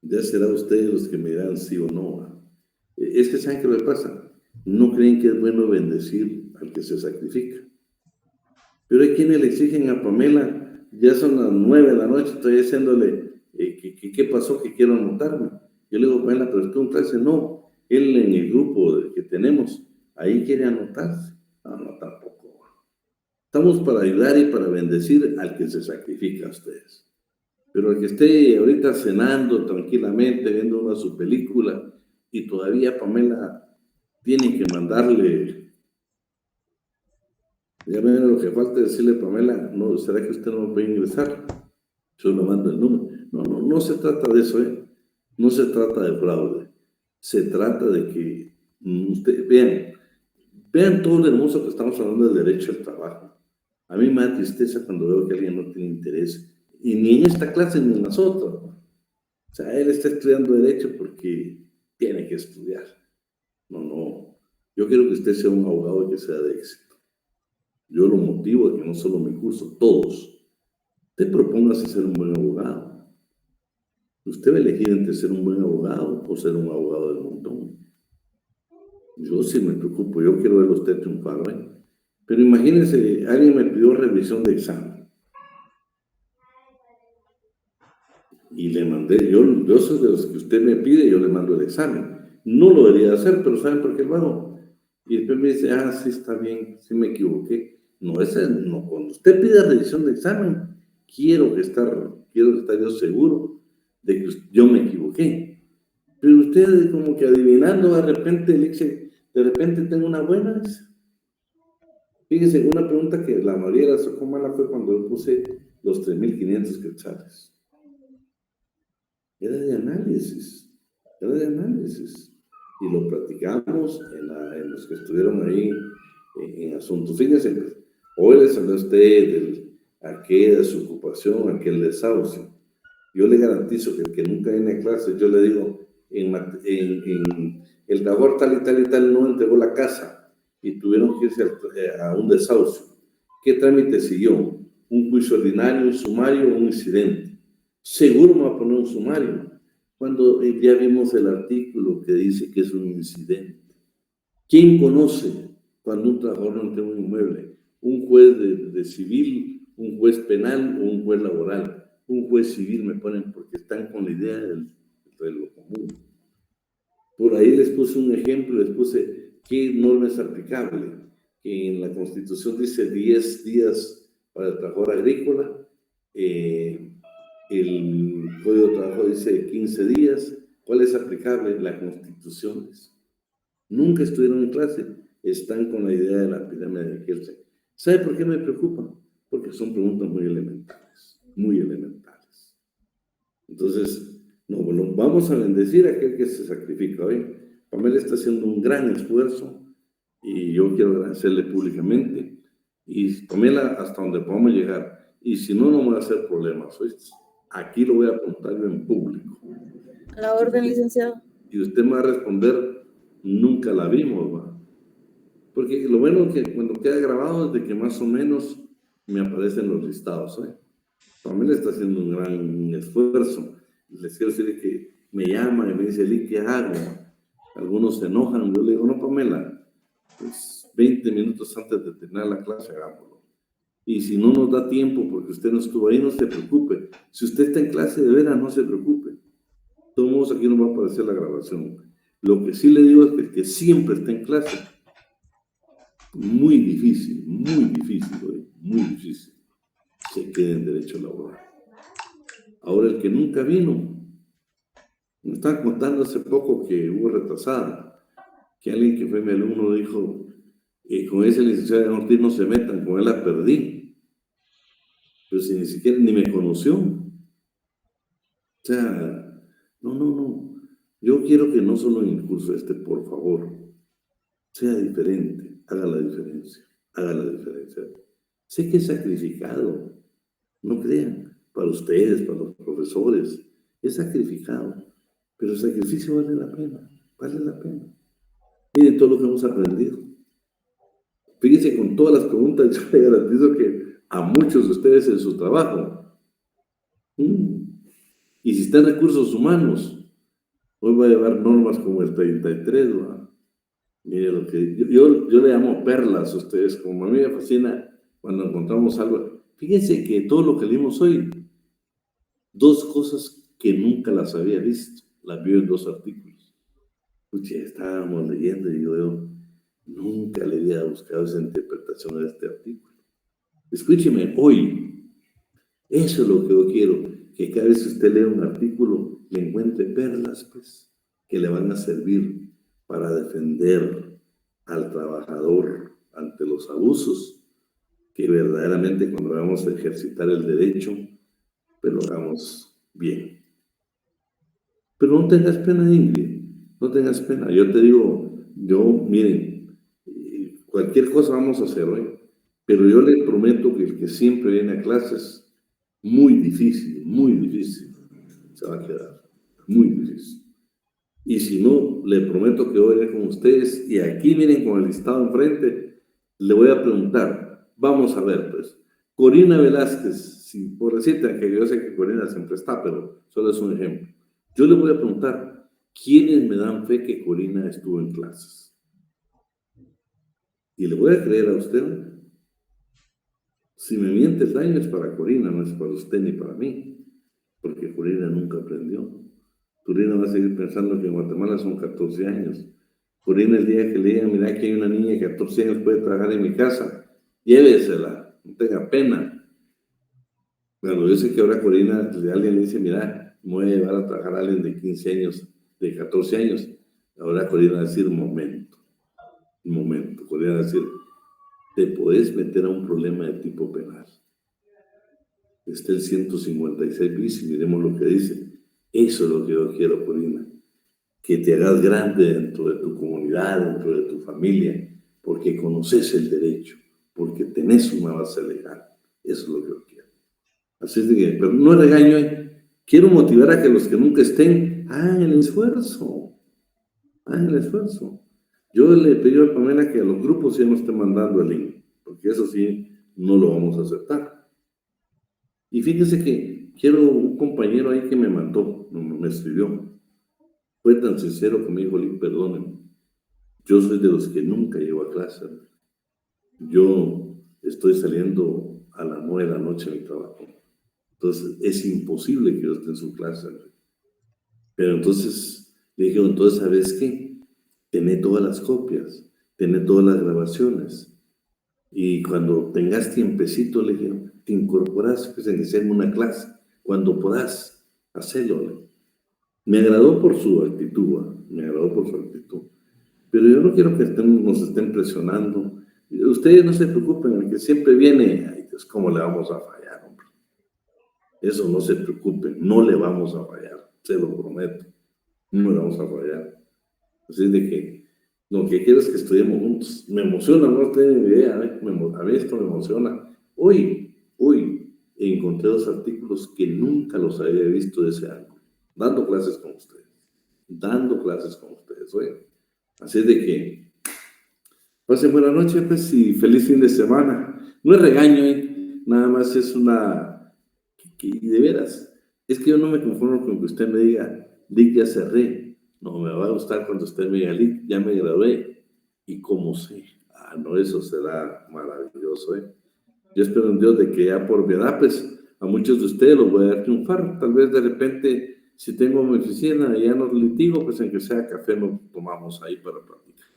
Ya será ustedes los que me dirán sí o no. Es que ¿saben qué me pasa? No creen que es bueno bendecir al que se sacrifica. Pero hay quienes le exigen a Pamela, ya son las 9 de la noche, estoy diciéndole, ¿qué pasó? Que quiero anotarme. Yo le digo, Pamela, pero es que un clase no. Él en el grupo que tenemos, ahí quiere anotarse. No, tampoco. Estamos para ayudar y para bendecir al que se sacrifica a ustedes. Pero el que esté ahorita cenando tranquilamente, viendo una su película, y todavía Pamela tiene que mandarle, ya ven lo que falta decirle a Pamela, no, ¿será que usted no me puede ingresar? Yo le mando el número. No se trata de eso, no se trata de fraude. Se trata de que ustedes vean todo lo hermoso que estamos hablando del derecho al trabajo. A mí me da tristeza cuando veo que alguien no tiene interés, y ni en esta clase ni en las otras. O sea, él está estudiando derecho porque tiene que estudiar. No. Yo quiero que usted sea un abogado y que sea de éxito. Yo lo motivo a que no solo mi curso, todos. Usted propóngase ser un buen abogado. Usted va a elegir entre ser un buen abogado o ser un abogado del montón. Yo sí me preocupo, yo quiero verlo a usted triunfar, Pero imagínense, alguien me pidió revisión de examen. Y le mandé, yo soy de los que usted me pide, yo le mando el examen. No lo debería hacer, pero ¿saben por qué lo hago? Y después me dice, sí, está bien, sí me equivoqué. No, cuando usted pide revisión de examen, quiero estar yo seguro de que yo me equivoqué. Pero usted como que adivinando, de repente tengo una buena. Fíjense, una pregunta que la mayoría la sacó mala fue cuando yo puse los 3,500 quetzales. Era de análisis. Y lo platicamos en los que estuvieron ahí en asuntos. Fíjense, hoy les hablé a usted de su ocupación, aquel desahucio. Yo le garantizo que el que nunca viene a clase, yo le digo, en el trabajador tal y tal no entregó la casa y tuvieron que irse a un desahucio. ¿Qué trámite siguió? ¿Un juicio ordinario, un sumario o un incidente? Seguro me va a poner un sumario, cuando ya vimos el artículo que dice que es un incidente. ¿Quién conoce cuando un trabajador no entrega un inmueble? ¿Un juez de civil, un juez penal o un juez laboral? Un juez civil me ponen porque están con la idea de lo común. Por ahí les puse un ejemplo, les puse qué norma es aplicable, que en la Constitución dice 10 días para el trabajador agrícola, el Código de Trabajo dice 15 días. ¿Cuál es aplicable? La Constitución. Nunca estuvieron en clase, están con la idea de la pirámide de Kelsen. ¿Sabe por qué me preocupa? Porque son preguntas muy elementales, muy elementales. Entonces, bueno, vamos a bendecir a aquel que se sacrifica hoy. Pamela está haciendo un gran esfuerzo y yo quiero agradecerle públicamente. Y Pamela, hasta donde podamos llegar. Y si no, no me va a hacer problemas, ¿oíste? Aquí lo voy a apuntar yo en público. A la orden, licenciado. Y usted me va a responder, nunca la vimos, ¿va? Porque lo bueno es que cuando queda grabado es de que más o menos me aparecen los listados, Pamela está haciendo un gran esfuerzo. Les quiero decir que me llama y me dice, Eli, ¿qué hago? Algunos se enojan. Yo le digo, no, Pamela, pues 20 minutos antes de terminar la clase, hagámoslo. Y si no nos da tiempo porque usted no estuvo ahí, no se preocupe. Si usted está en clase de veras, no se preocupe. De todos modos, aquí no va a aparecer la grabación. Lo que sí le digo es que el que siempre está en clase, muy difícil, se quede en derecho laboral. Ahora, el que nunca vino, me estaban contando hace poco que hubo retrasada, que alguien que fue mi alumno dijo, con ese licenciado de Ortiz no se metan, con él la perdí. Pero si ni siquiera ni me conoció. O sea, no. Yo quiero que no solo en el curso por favor, sea diferente, haga la diferencia. Sé que es sacrificado, no crean, para ustedes, para los profesores, es sacrificado, pero el sacrificio vale la pena. Miren todo lo que hemos aprendido. Fíjense, con todas las preguntas, yo le garantizo que a muchos de ustedes en su trabajo, y Y si está en recursos humanos, hoy va a llevar normas como el 33, ¿va? Mire lo que yo le llamo perlas a ustedes, como a mí me fascina cuando encontramos algo. Fíjense que todo lo que leímos hoy, dos cosas que nunca las había visto, las vi en dos artículos. Escucha, estábamos leyendo y yo nunca le había buscado esa interpretación de este artículo. Escúcheme, hoy, eso es lo que yo quiero, que cada vez que usted lea un artículo, le encuentre perlas, pues, que le van a servir para defender al trabajador ante los abusos, que verdaderamente cuando vamos a ejercitar el derecho, pues lo hagamos bien. Pero no tengas pena, Ingrid, no tengas pena. Yo te digo, miren, cualquier cosa vamos a hacer hoy, pero yo le prometo que el que siempre viene a clases, muy difícil, se va a quedar, muy difícil. Y si no, le prometo que voy a ir con ustedes y aquí miren con el listado enfrente, le voy a preguntar, vamos a ver pues, Corina Velázquez, si por decirte que yo sé que Corina siempre está, pero solo es un ejemplo. Yo le voy a preguntar, ¿quiénes me dan fe que Corina estuvo en clases? Y le voy a creer a usted. Si me miente el daño es para Corina, no es para usted ni para mí, porque Corina nunca aprendió. Corina va a seguir pensando que en Guatemala son 14 años. Corina el día que le digan, mira que hay una niña de 14 años puede trabajar en mi casa, llévesela, no tenga pena. Bueno, yo sé que ahora Corina, alguien le dice, mira, me voy a llevar a trabajar a alguien de 15 años, de 14 años. Ahora Corina va a decir, momento. Corina va a decir, te podés meter a un problema de tipo penal. Está el 156 bis y miremos lo que dice. Eso es lo que yo quiero, Corina. Que te hagas grande dentro de tu comunidad, dentro de tu familia, porque conoces el derecho, porque tenés una base legal. Eso es lo que yo quiero. Así es de que, pero no regaño, quiero motivar a que los que nunca estén, hagan el esfuerzo. Yo le pedí a Pamela que a los grupos ya no estén mandando el link, porque eso sí, no lo vamos a aceptar. Y fíjense que quiero un compañero ahí que me mandó, me escribió. Fue tan sincero que me dijo, Link, perdónenme. Yo soy de los que nunca llego a clase. Yo estoy saliendo a las 9 de la noche de mi trabajo. Entonces, es imposible que yo esté en su clase. Pero entonces, le dije, entonces, ¿sabes qué? Tené todas las copias, tené todas las grabaciones. Y cuando tengas tiempecito, le dije, te incorporas pues, en hacerme una clase. Cuando puedas, hacerlo. Me agradó por su actitud, Pero yo no quiero que nos estén presionando. Ustedes no se preocupen, el que siempre viene, ay Dios, ¿cómo le vamos a fallar, hombre? Eso no se preocupen, no le vamos a fallar, se lo prometo. No le vamos a fallar. Así de que lo que quiero es que estudiemos juntos. Me emociona, no tienen idea, a mí esto me emociona. Hoy encontré 2 artículos que nunca los había visto de ese año. Dando clases con ustedes, oye. Así de que, pasen buena noche, pues, y feliz fin de semana. No es regaño, nada más es una, que de veras, es que yo no me conformo con que usted me diga, Lick, ya cerré. No, me va a gustar cuando usted me diga, Lick, ya me gradué. ¿Y cómo sé? No, eso será maravilloso, Yo espero en Dios de que ya por mi edad, pues, a muchos de ustedes los voy a dar triunfar. Tal vez de repente, si tengo mi oficina y ya no litigo, pues en que sea café nos tomamos ahí para platicar.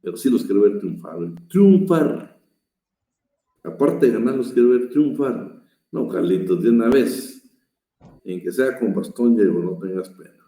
Pero sí los quiero ver triunfar. Aparte de ganar, los quiero ver triunfar. No, Carlitos, de una vez. En que sea con bastón llego, no tengas pena.